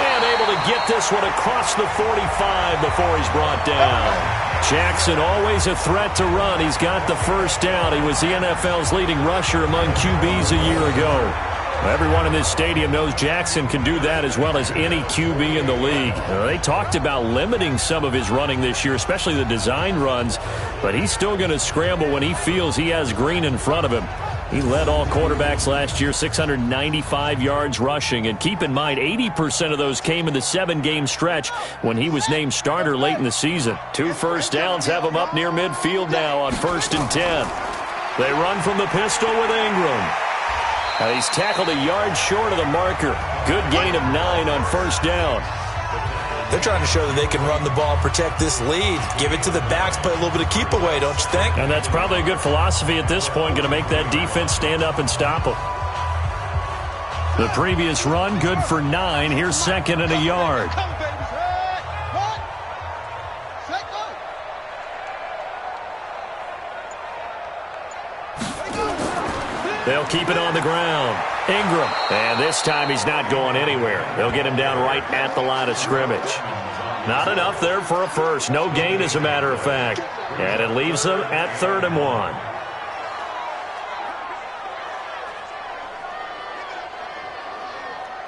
And able to get this one across the 45 before he's brought down. Jackson always a threat to run. He's got the first down. He was the NFL's leading rusher among QBs a year ago. Everyone in this stadium knows Jackson can do that as well as any QB in the league. They talked about limiting some of his running this year, especially the design runs, but he's still going to scramble when he feels he has green in front of him. He led all quarterbacks last year, 695 yards rushing. And keep in mind, 80% of those came in the 7-game stretch when he was named starter late in the season. 2 first downs have him up near midfield now on 1st and 10. They run from the pistol with Ingram. And he's tackled a yard short of the marker. Good gain of 9 on 1st down. They're trying to show that they can run the ball, protect this lead, give it to the backs, play a little bit of keep away, don't you think? And that's probably a good philosophy at this point, going to make that defense stand up and stop them. The previous run, good for 9. Here's 2nd and a yard. They'll keep it on the ground. Ingram. And this time he's not going anywhere. They'll get him down right at the line of scrimmage. Not enough there for a first. No gain, as a matter of fact. And it leaves them at 3rd and 1.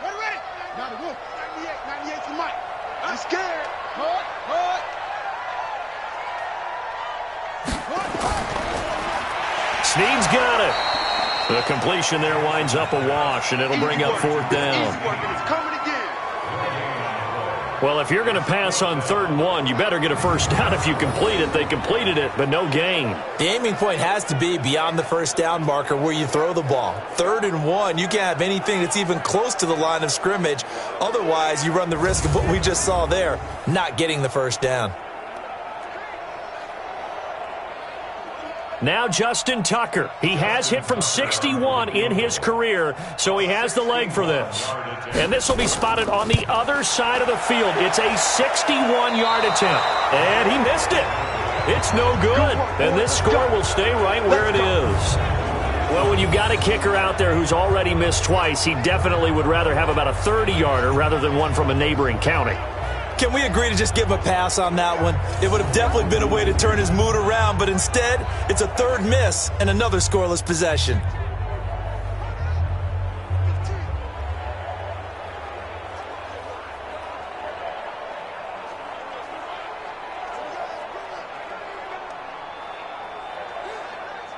Ready. Now the wolf. 98 for Mike. I'm scared. Snead's got it. The completion there winds up a wash, and it'll bring up 4th down. Well, if you're going to pass on 3rd and 1, you better get a first down if you complete it. They completed it, but no gain. The aiming point has to be beyond the first down marker where you throw the ball. 3rd and 1, you can't have anything that's even close to the line of scrimmage. Otherwise, you run the risk of what we just saw there, not getting the first down. Now Justin Tucker. He has hit from 61 in his career, so he has the leg for this. And this will be spotted on the other side of the field. It's a 61-yard attempt, and he missed it. It's no good, and this score will stay right where it is. Well, when you've got a kicker out there who's already missed twice, he definitely would rather have about a 30-yarder rather than one from a neighboring county. Can we agree to just give him a pass on that one? It would have definitely been a way to turn his mood around, but instead, it's a third miss and another scoreless possession.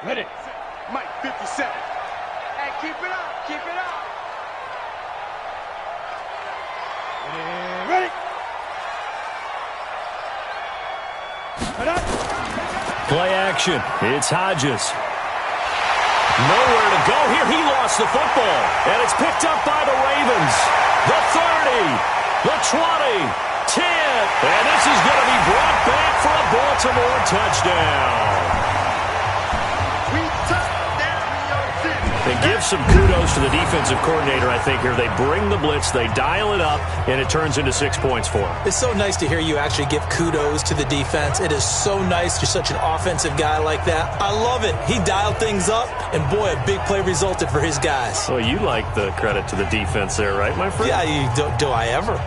Ready. Mike, 57. Hey, keep it up. Keep it up. Ready. Play action. It's Hodges. Nowhere to go here. He lost the football. And it's picked up by the Ravens. The 30. The 20. 10. And this is going to be brought back for a Baltimore touchdown. They give some kudos to the defensive coordinator, I think, here. They bring the blitz, they dial it up, and it turns into 6 points for them. It's so nice to hear you actually give kudos to the defense. It is so nice. You're such an offensive guy like that. I love it. He dialed things up, and boy, a big play resulted for his guys. Well, you like the credit to the defense there, right, my friend? Yeah, do I ever?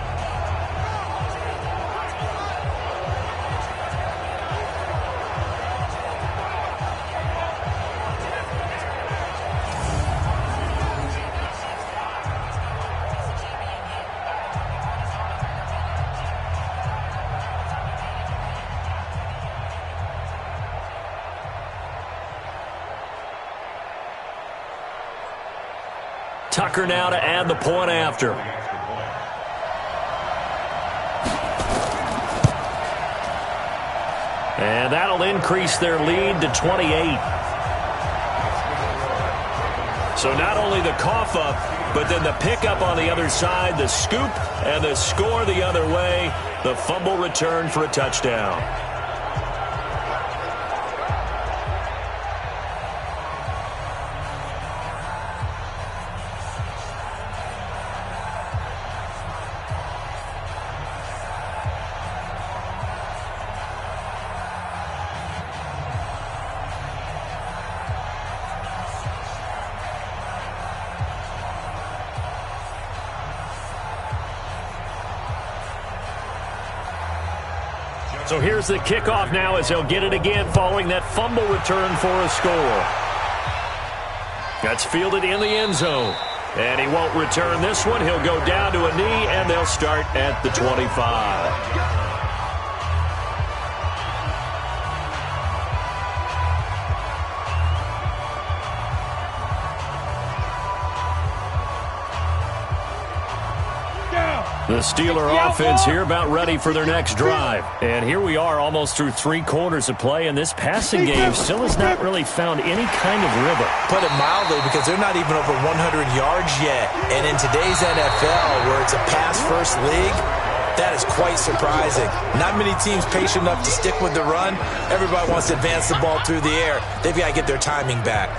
Tucker now to add the point after. And that'll increase their lead to 28. So not only the cough up, but then the pickup on the other side, the scoop, and the score the other way. The fumble return for a touchdown. So here's the kickoff now as he'll get it again following that fumble return for a score. That's fielded in the end zone. And he won't return this one. He'll go down to a knee, and they'll start at the 25. The Steeler offense here about ready for their next drive. And here we are almost through 3 quarters of play, and this passing game still has not really found any kind of rhythm. Put it mildly, because they're not even over 100 yards yet. And in today's NFL, where it's a pass-first league, that is quite surprising. Not many teams patient enough to stick with the run. Everybody wants to advance the ball through the air. They've got to get their timing back.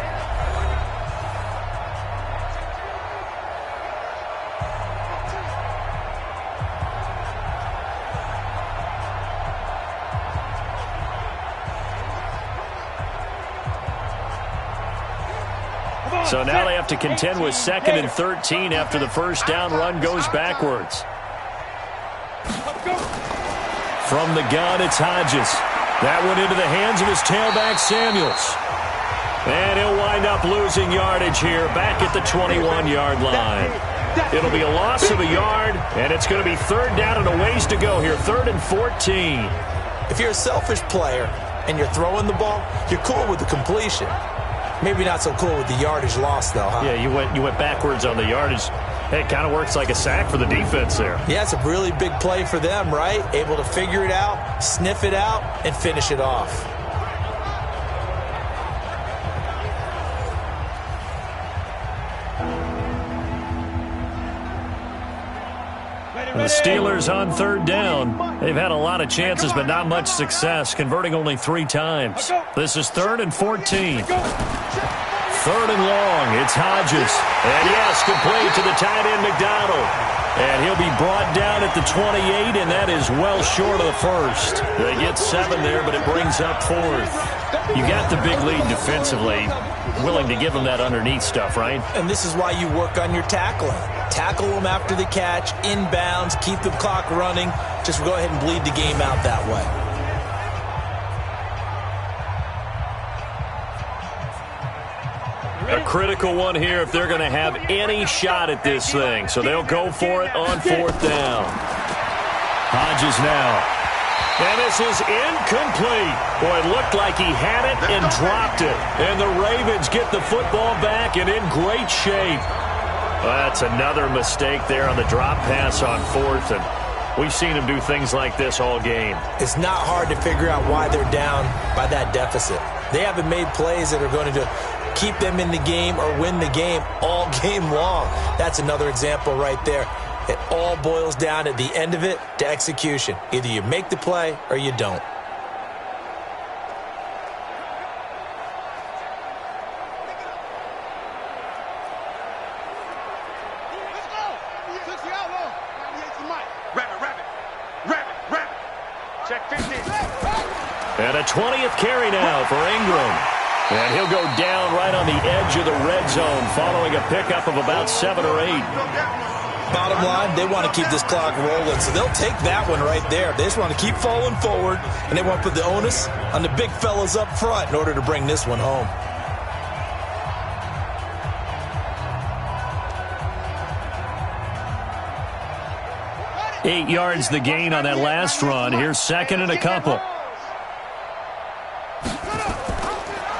So now they have to contend with 2nd and 13 after the first down run goes backwards. From the gun, it's Hodges. That went into the hands of his tailback, Samuels. And he'll wind up losing yardage here back at the 21-yard line. It'll be a loss of a yard, and it's going to be 3rd down and a ways to go here, 3rd and 14. If you're a selfish player and you're throwing the ball, you're cool with the completion. Maybe not so cool with the yardage loss, though, huh? Yeah, you went backwards on the yardage. Hey, it kind of works like a sack for the defense there. Yeah, it's a really big play for them, right? Able to figure it out, sniff it out, and finish it off. And the Steelers on 3rd down. They've had a lot of chances, but not much success, converting only 3 times. This is 3rd and 14. 3rd and long. It's Hodges. And yes, complete to the tight end, McDonald. And he'll be brought down at the 28, and that is well short of the first. They get 7 there, but it brings up 4th. You got the big lead defensively. Willing to give them that underneath stuff, right? And this is why you work on your tackling. tackle them after the catch, inbounds, keep the clock running. Just go ahead and bleed the game out that way. A critical one here if they're going to have any shot at this thing. So they'll go for it on 4th down. Hodges now. And this is incomplete. Boy, it looked like he had it and dropped it. And the Ravens get the football back and in great shape. Well, that's another mistake there on the drop pass on 4th. And we've seen him do things like this all game. It's not hard to figure out why they're down by that deficit. They haven't made plays that are going to keep them in the game or win the game all game long. That's another example right there. It all boils down at the end of it to execution. Either you make the play or you don't. Let's go. 60 out low. 98 to Mike. Rabbit. Check 50. And a 20th carry now for Ingram. And he'll go down right on the edge of the red zone following a pickup of about 7 or 8. Bottom line, they want to keep this clock rolling, so they'll take that one right there. They just want to keep falling forward, and they want to put the onus on the big fellas up front in order to bring this one home. Eight yards the gain on that last run. Here's 2nd and a couple.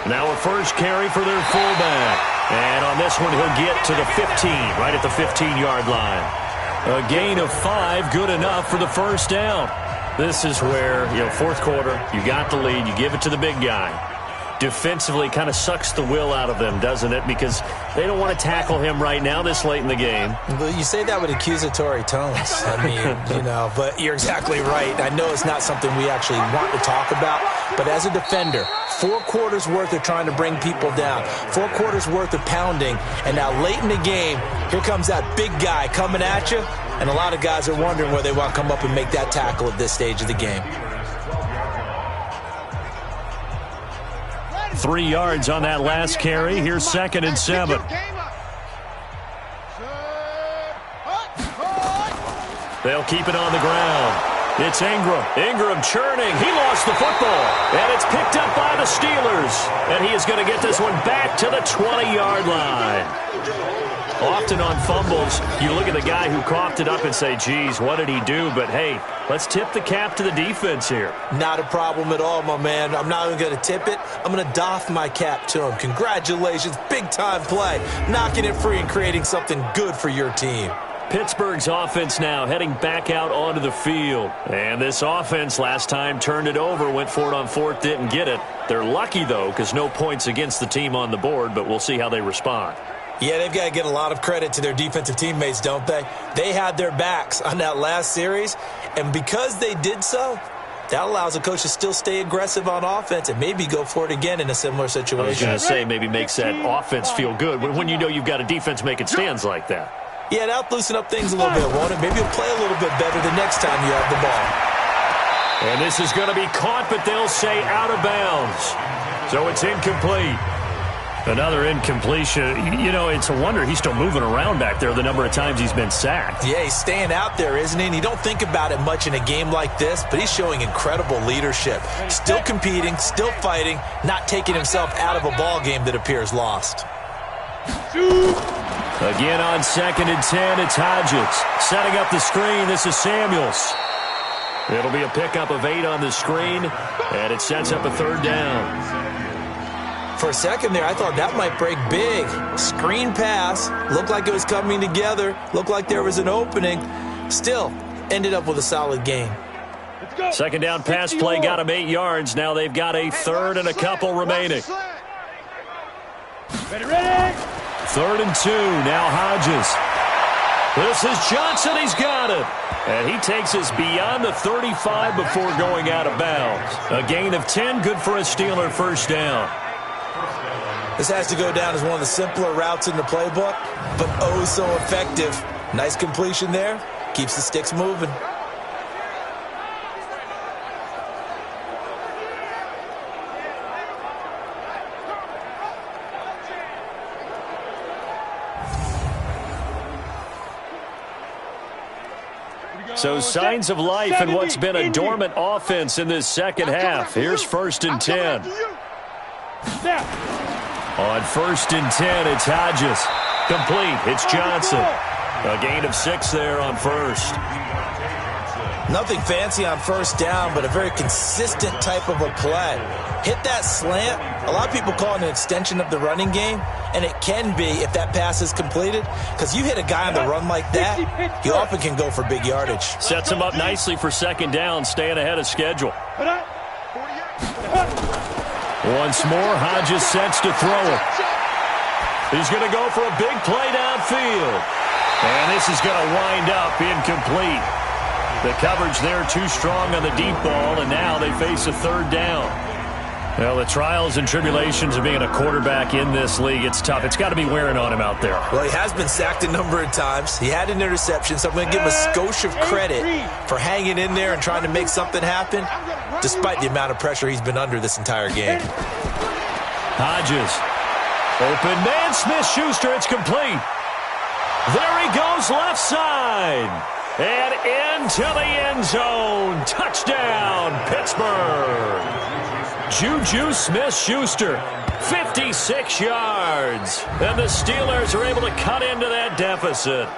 Now a first carry for their fullback. And on this one, he'll get to the 15, right at the 15-yard line. A gain of 5, good enough for the first down. This is where, 4th quarter, you got the lead, you give it to the big guy. Defensively kind of sucks the will out of them, doesn't it? Because they don't want to tackle him right now this late in the game. Well, you say that with accusatory tones. I mean, but you're exactly right. I know it's not something we actually want to talk about, but as a defender, 4 quarters worth of trying to bring people down, 4 quarters worth of pounding, and now late in the game, here comes that big guy coming at you, and a lot of guys are wondering where they want to come up and make that tackle at this stage of the game. 3 yards on that last carry. Here's 2nd and 7. They'll keep it on the ground. It's Ingram. Ingram churning. He lost the football. And it's picked up by the Steelers. And he is going to get this one back to the 20-yard line. Often on fumbles, you look at the guy who coughed it up and say, geez, what did he do? But, hey, let's tip the cap to the defense here. Not a problem at all, my man. I'm not even going to tip it. I'm going to doff my cap to him. Congratulations. Big-time play. Knocking it free and creating something good for your team. Pittsburgh's offense now heading back out onto the field. And this offense last time turned it over, went for it on 4th, didn't get it. They're lucky, though, because no points against the team on the board, but we'll see how they respond. Yeah, they've got to get a lot of credit to their defensive teammates, don't they? They had their backs on that last series, and because they did so, that allows a coach to still stay aggressive on offense and maybe go for it again in a similar situation. I was going to say maybe makes that offense feel good when you know you've got a defense making stands like that. Yeah, that'll loosen up things a little bit, won't it? Maybe you'll play a little bit better the next time you have the ball. And this is going to be caught, but they'll say out of bounds. So it's incomplete. Another incompletion. It's a wonder he's still moving around back there the number of times he's been sacked. Yeah, he's staying out there, isn't he? And you don't think about it much in a game like this, but he's showing incredible leadership. Still competing, still fighting, not taking himself out of a ball game that appears lost. Again on 2nd and 10, it's Hodges. Setting up the screen, this is Samuels. It'll be a pickup of 8 on the screen, and it sets up a 3rd down. For a second there, I thought that might break big. Screen pass. Looked like it was coming together. Looked like there was an opening. Still, ended up with a solid gain. 2nd down pass play got him 8 yards. Now they've got a 3rd and a couple remaining. Ready. 3rd and 2. Now Hodges. This is Johnson. He's got it. And he takes us beyond the 35 before going out of bounds. A gain of 10. Good for a Steeler first down. This has to go down as one of the simpler routes in the playbook, but oh so effective. Nice completion there. Keeps the sticks moving. So signs of life in what's been a dormant offense in this second half. Here's 1st and 10. On 1st and 10, it's Hodges. Complete. It's Johnson. A gain of 6 there on 1st. Nothing fancy on 1st down, but a very consistent type of a play. Hit that slant. A lot of people call it an extension of the running game, and it can be if that pass is completed, because you hit a guy on the run like that, he often can go for big yardage. Sets him up nicely for 2nd down, staying ahead of schedule. Once more, Hodges sets to throw it. He's going to go for a big play downfield. And this is going to wind up incomplete. The coverage there too strong on the deep ball, and now they face a 3rd down. Well, the trials and tribulations of being a quarterback in this league, it's tough. It's got to be wearing on him out there. Well, he has been sacked a number of times. He had an interception, so I'm going to give him a skosh of credit for hanging in there and trying to make something happen, despite the amount of pressure he's been under this entire game. Hodges. Open man, Smith-Schuster. It's complete. There he goes, left side. And into the end zone. Touchdown, Pittsburgh. Juju Smith-Schuster, 56 yards. And the Steelers are able to cut into that deficit.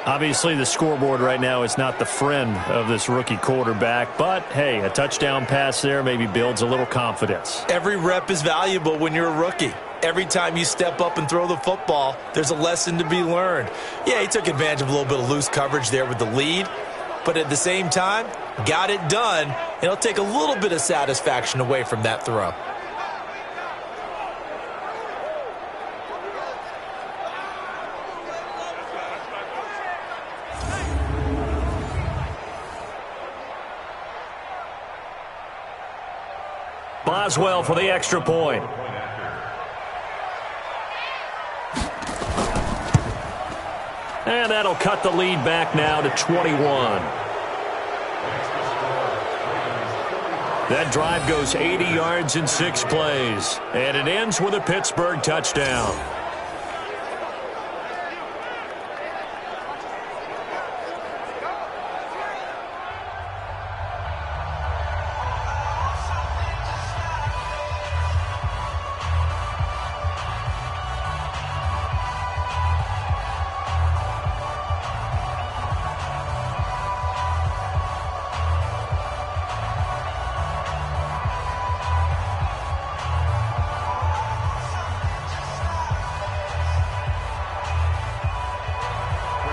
Obviously, the scoreboard right now is not the friend of this rookie quarterback. But, hey, a touchdown pass there maybe builds a little confidence. Every rep is valuable when you're a rookie. Every time you step up and throw the football, there's a lesson to be learned. Yeah, he took advantage of a little bit of loose coverage there with the lead. But at the same time, got it done. And it'll take a little bit of satisfaction away from that throw. Boswell for the extra point. And that'll cut the lead back now to 21. That drive goes 80 yards in 6 plays. And it ends with a Pittsburgh touchdown.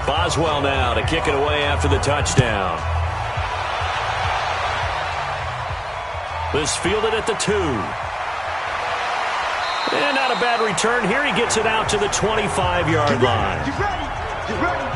Boswell now to kick it away after the touchdown. This fielded at the 2. And not a bad return here. He gets it out to the 25-yard line. Get ready.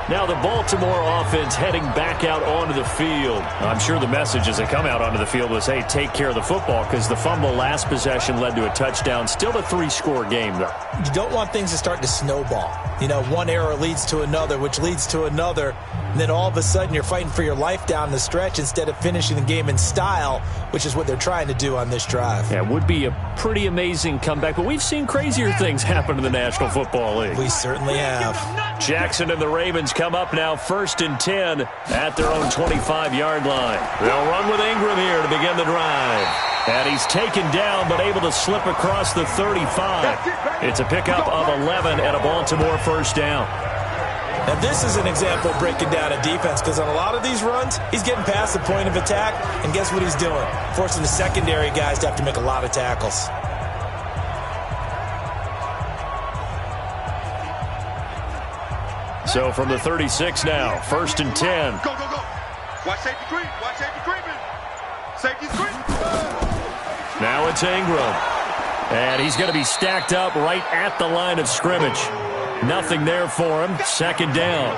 Now the Baltimore offense heading back out onto the field. I'm sure the message as they come out onto the field was, hey, take care of the football, because the fumble last possession led to a touchdown. Still a 3-score game, though. You don't want things to start to snowball. You know, one error leads to another, which leads to another. And then all of a sudden you're fighting for your life down the stretch instead of finishing the game in style, which is what they're trying to do on this drive. Yeah, it would be a pretty amazing comeback, but we've seen crazier things happen in the National Football League. We certainly have. Jackson and the Ravens come up now 1st and 10 at their own 25-yard line. They'll run with Ingram here to begin the drive. And he's taken down but able to slip across the 35. It's a pickup of 11 and a Baltimore 1st down. Now this is an example of breaking down a defense, because on a lot of these runs, he's getting past the point of attack, and guess what he's doing? Forcing the secondary guys to have to make a lot of tackles. So from the 36 now, 1st and 10. Go. Watch safety creep. Safety creep. Now it's Ingram. And he's going to be stacked up right at the line of scrimmage. Nothing there for him. 2nd down.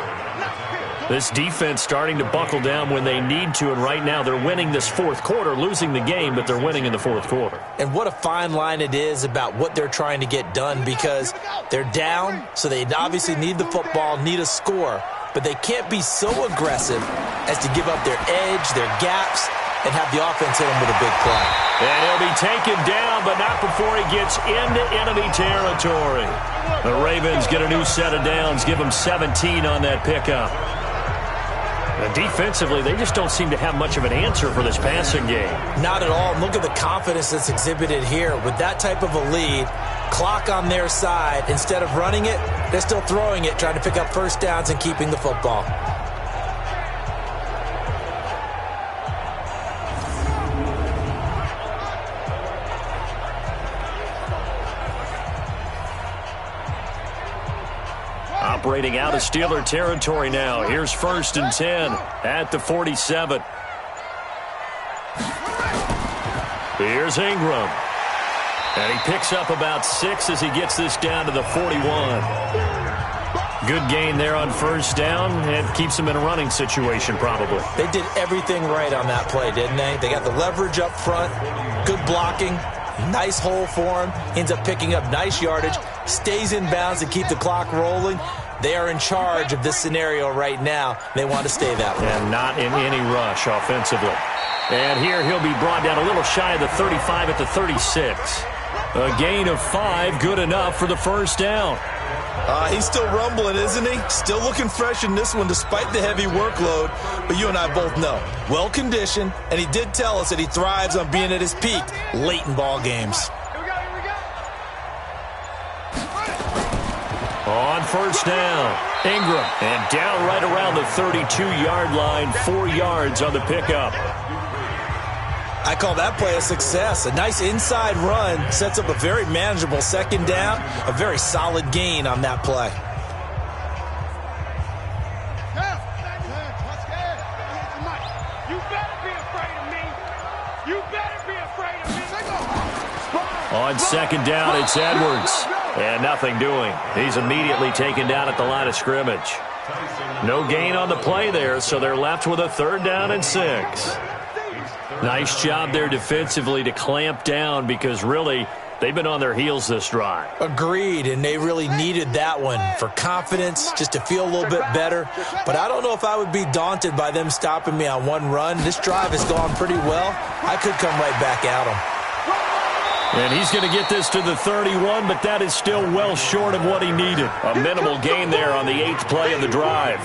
This defense starting to buckle down when they need to, and right now they're winning this 4th quarter, losing the game, but they're winning in the 4th quarter. And what a fine line it is about what they're trying to get done, because they're down, so they obviously need the football, need a score, but they can't be so aggressive as to give up their edge, their gaps, and have the offense hit him with a big play. And he'll be taken down, but not before he gets into enemy territory. The Ravens get a new set of downs, give them 17 on that pickup. And defensively, they just don't seem to have much of an answer for this passing game. Not at all. Look at the confidence that's exhibited here. With that type of a lead, clock on their side, instead of running it, they're still throwing it, trying to pick up first downs and keeping the football. Operating out of Steeler territory now. Here's 1st and 10 at the 47. Here's Ingram. And he picks up about 6 as he gets this down to the 41. Good gain there on 1st down and keeps him in a running situation probably. They did everything right on that play, didn't they? They got the leverage up front, good blocking, nice hole for him, ends up picking up nice yardage, stays in bounds to keep the clock rolling. They are in charge of this scenario right now. They want to stay that way. And not in any rush offensively. And here he'll be brought down a little shy of the 35 at the 36. A gain of 5, good enough for the 1st down. He's still rumbling, isn't he? Still looking fresh in this one despite the heavy workload. But you and I both know, well-conditioned, and he did tell us that he thrives on being at his peak late in ball games. On 1st down, Ingram, and down right around the 32-yard line, 4 yards on the pickup. I call that play a success. A nice inside run sets up a very manageable 2nd down, a very solid gain on that play. On 2nd down, it's Edwards. And nothing doing. He's immediately taken down at the line of scrimmage. No gain on the play there, so they're left with a 3rd down and 6. Nice job there defensively to clamp down because really they've been on their heels this drive. Agreed, and they really needed that one for confidence, just to feel a little bit better. But I don't know if I would be daunted by them stopping me on one run. This drive has gone pretty well. I could come right back at them. And he's going to get this to the 31, but that is still well short of what he needed. A minimal gain there on the 8th play of the drive.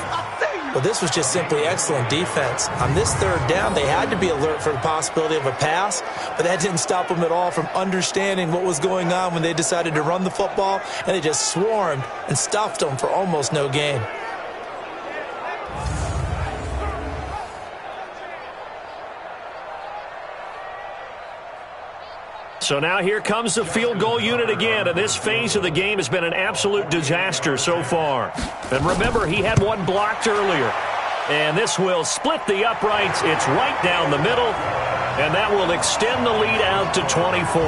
Well, this was just simply excellent defense. On this 3rd down, they had to be alert for the possibility of a pass, but that didn't stop them at all from understanding what was going on when they decided to run the football, and they just swarmed and stuffed them for almost no gain. So now here comes the field goal unit again, and this phase of the game has been an absolute disaster so far. And remember, he had one blocked earlier. And this will split the uprights. It's right down the middle, and that will extend the lead out to 24.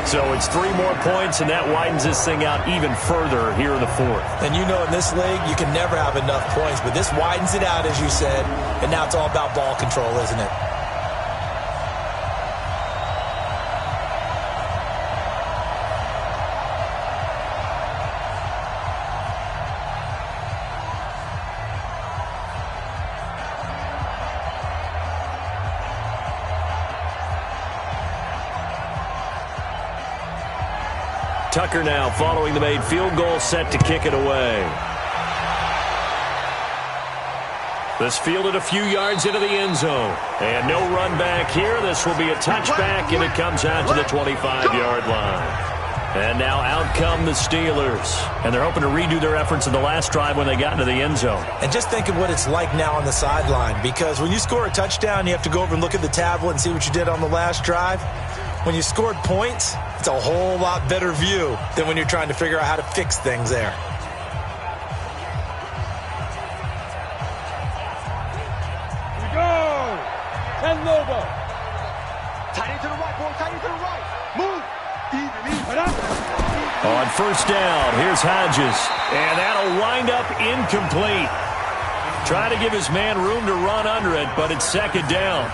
So it's 3 more points, and that widens this thing out even further here in the 4th. And you know in this league, you can never have enough points, but this widens it out, as you said, and now it's all about ball control, isn't it? Tucker now following the made field goal, set to kick it away. This fielded a few yards into the end zone. And no run back here. This will be a touchback, and it comes out to the 25-yard line. And now out come the Steelers. And they're hoping to redo their efforts in the last drive when they got into the end zone. And just think of what it's like now on the sideline, because when you score a touchdown, you have to go over and look at the tablet and see what you did on the last drive. When you scored points, it's a whole lot better view than when you're trying to figure out how to fix things there. Here we go. And Lobo. Tight end to the right, boy. Tight end to the right. Move. Even up. On 1st down, here's Hodges. And that'll wind up incomplete. Trying to give his man room to run under it, but it's 2nd down.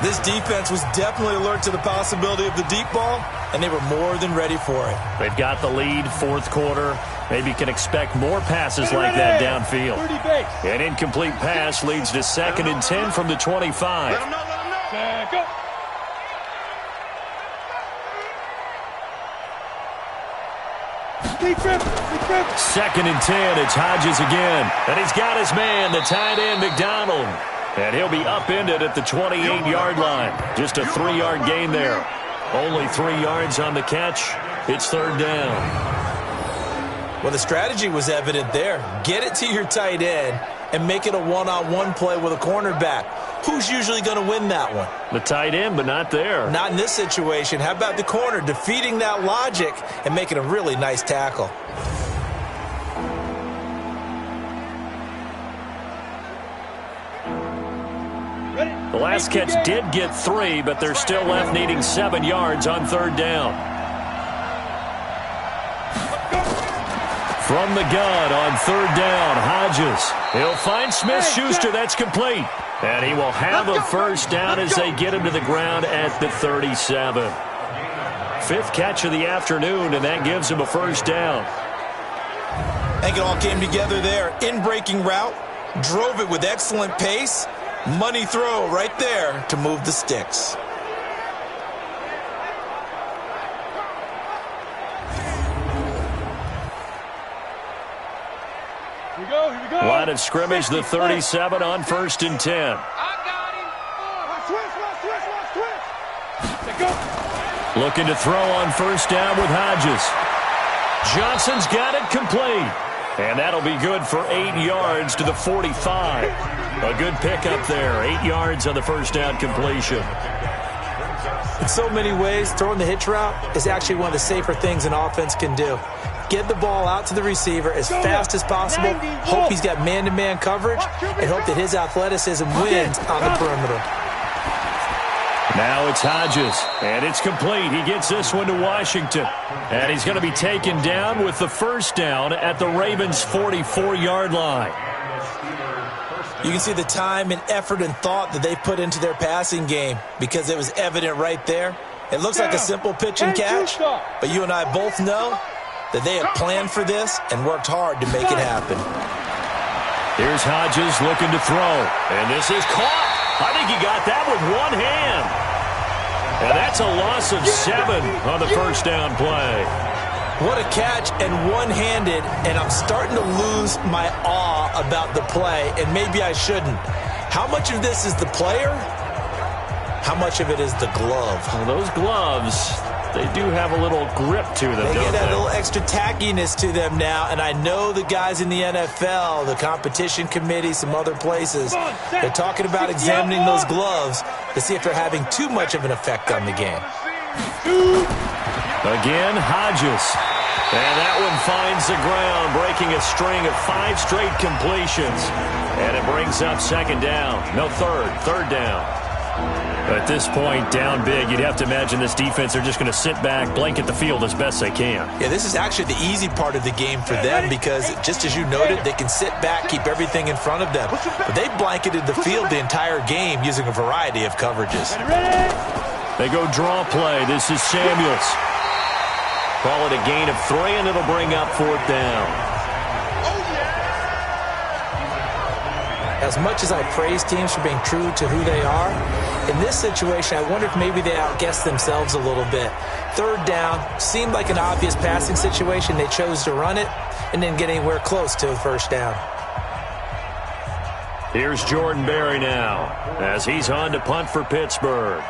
This defense was definitely alert to the possibility of the deep ball, and they were more than ready for it. They've got the lead, 4th quarter. Maybe can expect more passes like that downfield. An incomplete pass leads to 2nd and 10 from the 25. Set, go. Second and 10. It's Hodges again. And he's got his man, the tight end, McDonald. And he'll be upended at the 28-yard line. Just a 3-yard gain there. Only 3 yards on the catch. It's third down. Well, the strategy was evident there. Get it to your tight end and make it a one-on-one play with a cornerback. Who's usually going to win that one? The tight end, but not there. Not in this situation. How about the corner defeating that logic and making a really nice tackle? The last catch did get 3, but they're still left needing 7 yards on third down. From the gun on third down, Hodges. He'll find Smith-Schuster. That's complete. And he will have a first down as they get him to the ground at the 37. 5th catch of the afternoon, and that gives him a first down. I think it all came together there. In-breaking route, drove it with excellent pace. Money throw right there to move the sticks. Here we go. Line of scrimmage, the 37 on 1st and 10. I got him. Switch. Go. Looking to throw on first down with Hodges. Johnson's got it complete. And that'll be good for 8 yards to the 45. A good pickup there. 8 yards on the first down completion. In so many ways, throwing the hitch route is actually one of the safer things an offense can do. Get the ball out to the receiver as fast as possible, hope he's got man-to-man coverage, and hope that his athleticism wins on the perimeter. Now it's Hodges, and it's complete. He gets this one to Washington. And he's going to be taken down with the first down at the Ravens' 44-yard line. You can see the time and effort and thought that they put into their passing game because it was evident right there. It looks like a simple pitch and catch, but you and I both know that they have planned for this and worked hard to make it happen. Here's Hodges looking to throw, and this is caught. I think he got that with one hand. And that's a loss of 7 on the first down play. What a catch, and one-handed, and I'm starting to lose my awe about the play, and maybe I shouldn't. How much of this is the player? How much of it is the glove? Well, those gloves, they do have a little grip to them, They don't get that they? little extra tackiness to them now, and I know the guys in the NFL, the competition committee, some other places, they're talking about examining those gloves to see if they're having too much of an effect on the game. Again, Hodges. And that one finds the ground, breaking a string of 5 straight completions. And it brings up second down. No, third down. At this point, down big, you'd have to imagine this defense are just going to sit back, blanket the field as best they can. Yeah, this is actually the easy part of the game for them because, just as you noted, they can sit back, keep everything in front of them. But they blanketed the field the entire game using a variety of coverages. They go draw play. This is Samuels. Call it a gain of 3, and it'll bring up 4th down. As much as I praise teams for being true to who they are, in this situation, I wonder if maybe they outguessed themselves a little bit. Third down seemed like an obvious passing situation. They chose to run it and didn't get anywhere close to a first down. Here's Jordan Berry now as he's on to punt for Pittsburgh.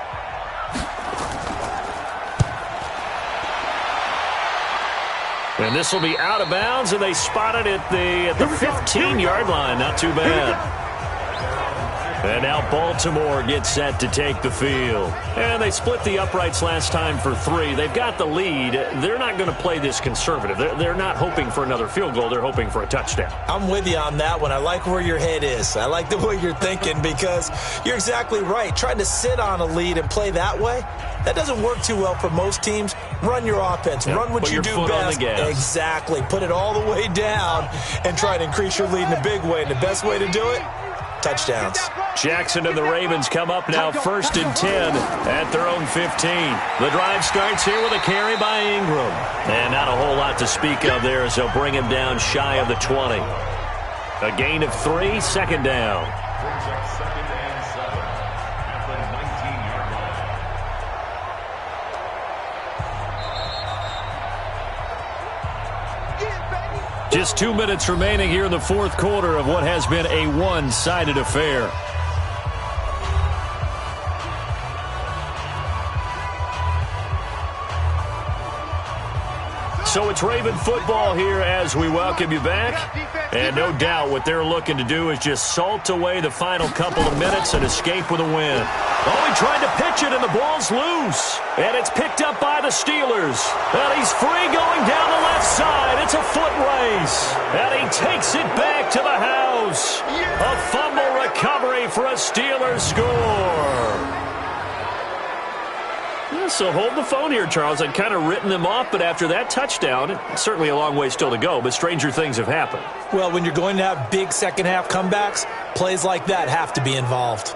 And this will be out of bounds, and they spot it at the 15-yard line. Not too bad. And now Baltimore gets set to take the field. And they split the uprights last time for 3. They've got the lead. They're not going to play this conservative. They're not hoping for another field goal. They're hoping for a touchdown. I'm with you on that one. I like where your head is. I like the way you're thinking because you're exactly right. Trying to sit on a lead and play that way, that doesn't work too well for most teams. Run your offense. Yep. Run what you do best. Exactly. Put it all the way down and try to increase your lead in a big way. And the best way to do it, touchdowns. Jackson and the Ravens come up now 1st and 10 at their own 15. The drive starts here with a carry by Ingram. And not a whole lot to speak of there as they'll bring him down shy of the 20. A gain of 3, second down. Just 2 minutes remaining here in the fourth quarter of what has been a one-sided affair. So it's Raven football here as we welcome you back. And no doubt what they're looking to do is just salt away the final couple of minutes and escape with a win. Oh, he tried to pitch it, and the ball's loose. And it's picked up by the Steelers. And he's free going down the left side. It's a foot race. And he takes it back to the house. A fumble recovery for a Steelers score. So hold the phone here, Charles. I'd kind of written them off, but after that touchdown, it's certainly a long way still to go, but stranger things have happened. Well, when you're going to have big second-half comebacks, plays like that have to be involved.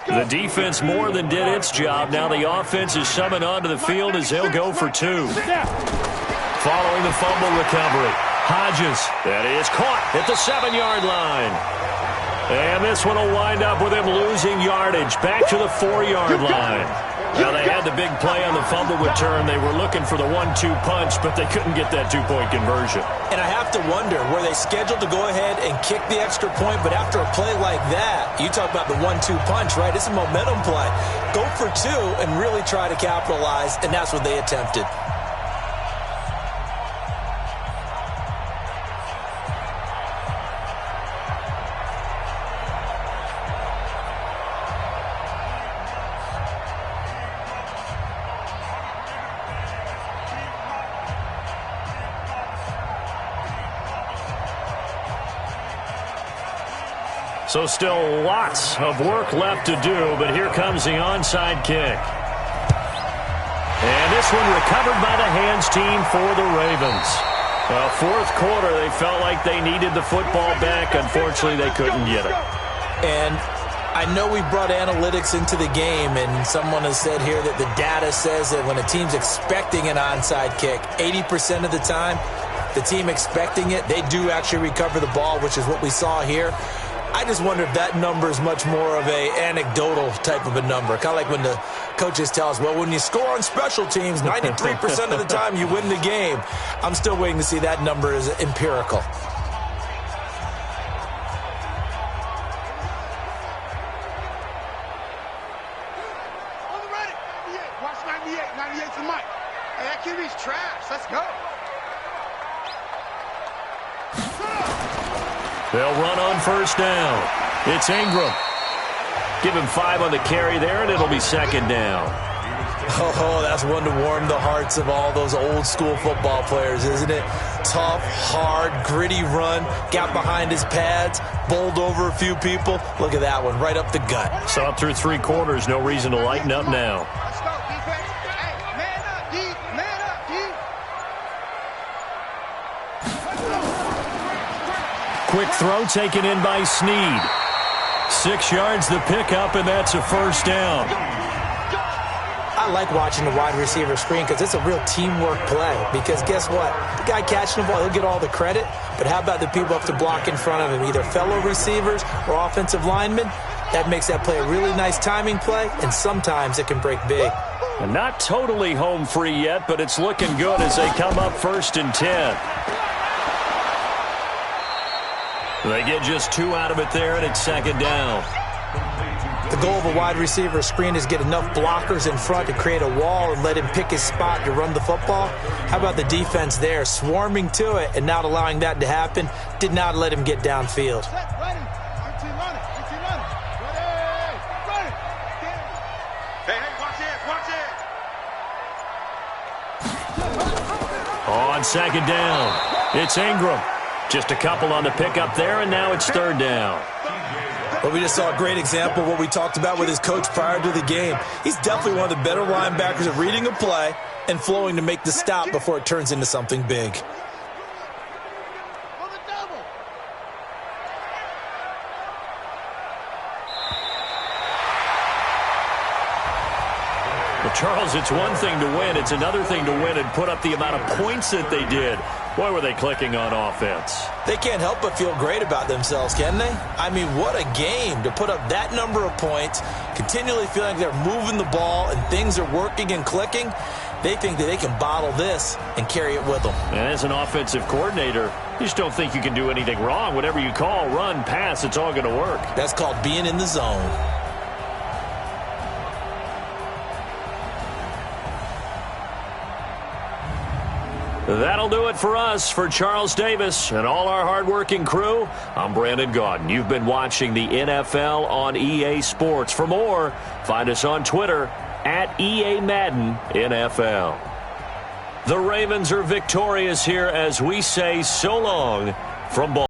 The defense more than did its job. Now the offense is summoned onto the field as they'll go for two. Following the fumble recovery, Hodges, that is caught at the 7-yard line. And this one will wind up with him losing yardage back to the 4-yard line. Now they had the big play on the fumble return. They were looking for the 1-2 punch, but they couldn't get that two-point conversion. And I have to wonder, were they scheduled to go ahead and kick the extra point? But after a play like that, you talk about the 1-2 punch, right? It's a momentum play. Go for two and really try to capitalize, and that's what they attempted. So still lots of work left to do, but here comes the onside kick. And this one recovered by the hands team for the Ravens. Fourth quarter, they felt like they needed the football back. Unfortunately, they couldn't get it. And I know we brought analytics into the game, and someone has said here that the data says that when a team's expecting an onside kick, 80% of the time, the team expecting it, they do actually recover the ball, which is what we saw here. I just wonder if that number is much more of a anecdotal type of a number. Kind of like when the coaches tell us, well, when you score on special teams, 93% of the time you win the game. I'm still waiting to see that number is empirical. Watch 98. 98's the mic. Hey, that QB's trash. Let's go. They'll run on first down. It's Ingram. Give him 5 on the carry there, and it'll be second down. Oh, that's one to warm the hearts of all those old-school football players, isn't it? Tough, hard, gritty run. Got behind his pads, bowled over a few people. Look at that one, right up the gut. Saw it through 3 quarters. No reason to lighten up now. Let's go, defense. Hey, man up, D. Man up, D. Quick throw taken in by Snead. 6 yards the pickup, and that's a first down. I like watching the wide receiver screen because it's a real teamwork play. Because guess what? The guy catching the ball, he'll get all the credit. But how about the people up to block in front of him? Either fellow receivers or offensive linemen. That makes that play a really nice timing play, and sometimes it can break big. And not totally home free yet, but it's looking good as they come up 1st and 10. They get just 2 out of it there, and it's second down. The goal of a wide receiver screen is get enough blockers in front to create a wall and let him pick his spot to run the football. How about the defense there, swarming to it and not allowing that to happen? Did not let him get downfield. On second down, it's Ingram. Just a couple on the pickup there, and now it's third down. Well, we just saw a great example of what we talked about with his coach prior to the game. He's definitely one of the better linebackers at reading a play and flowing to make the stop before it turns into something big. Well, Charles, it's one thing to win. It's another thing to win and put up the amount of points that they did. Boy, were they clicking on offense. They can't help but feel great about themselves, can they? I mean, what a game to put up that number of points, continually feeling like they're moving the ball and things are working and clicking. They think that they can bottle this and carry it with them. And as an offensive coordinator, you just don't think you can do anything wrong. Whatever you call, run, pass, it's all going to work. That's called being in the zone. That'll do it for us. For Charles Davis and all our hardworking crew, I'm Brandon Gaudin. You've been watching the NFL on EA Sports. For more, find us on Twitter at EA Madden NFL. The Ravens are victorious here as we say so long from Baltimore.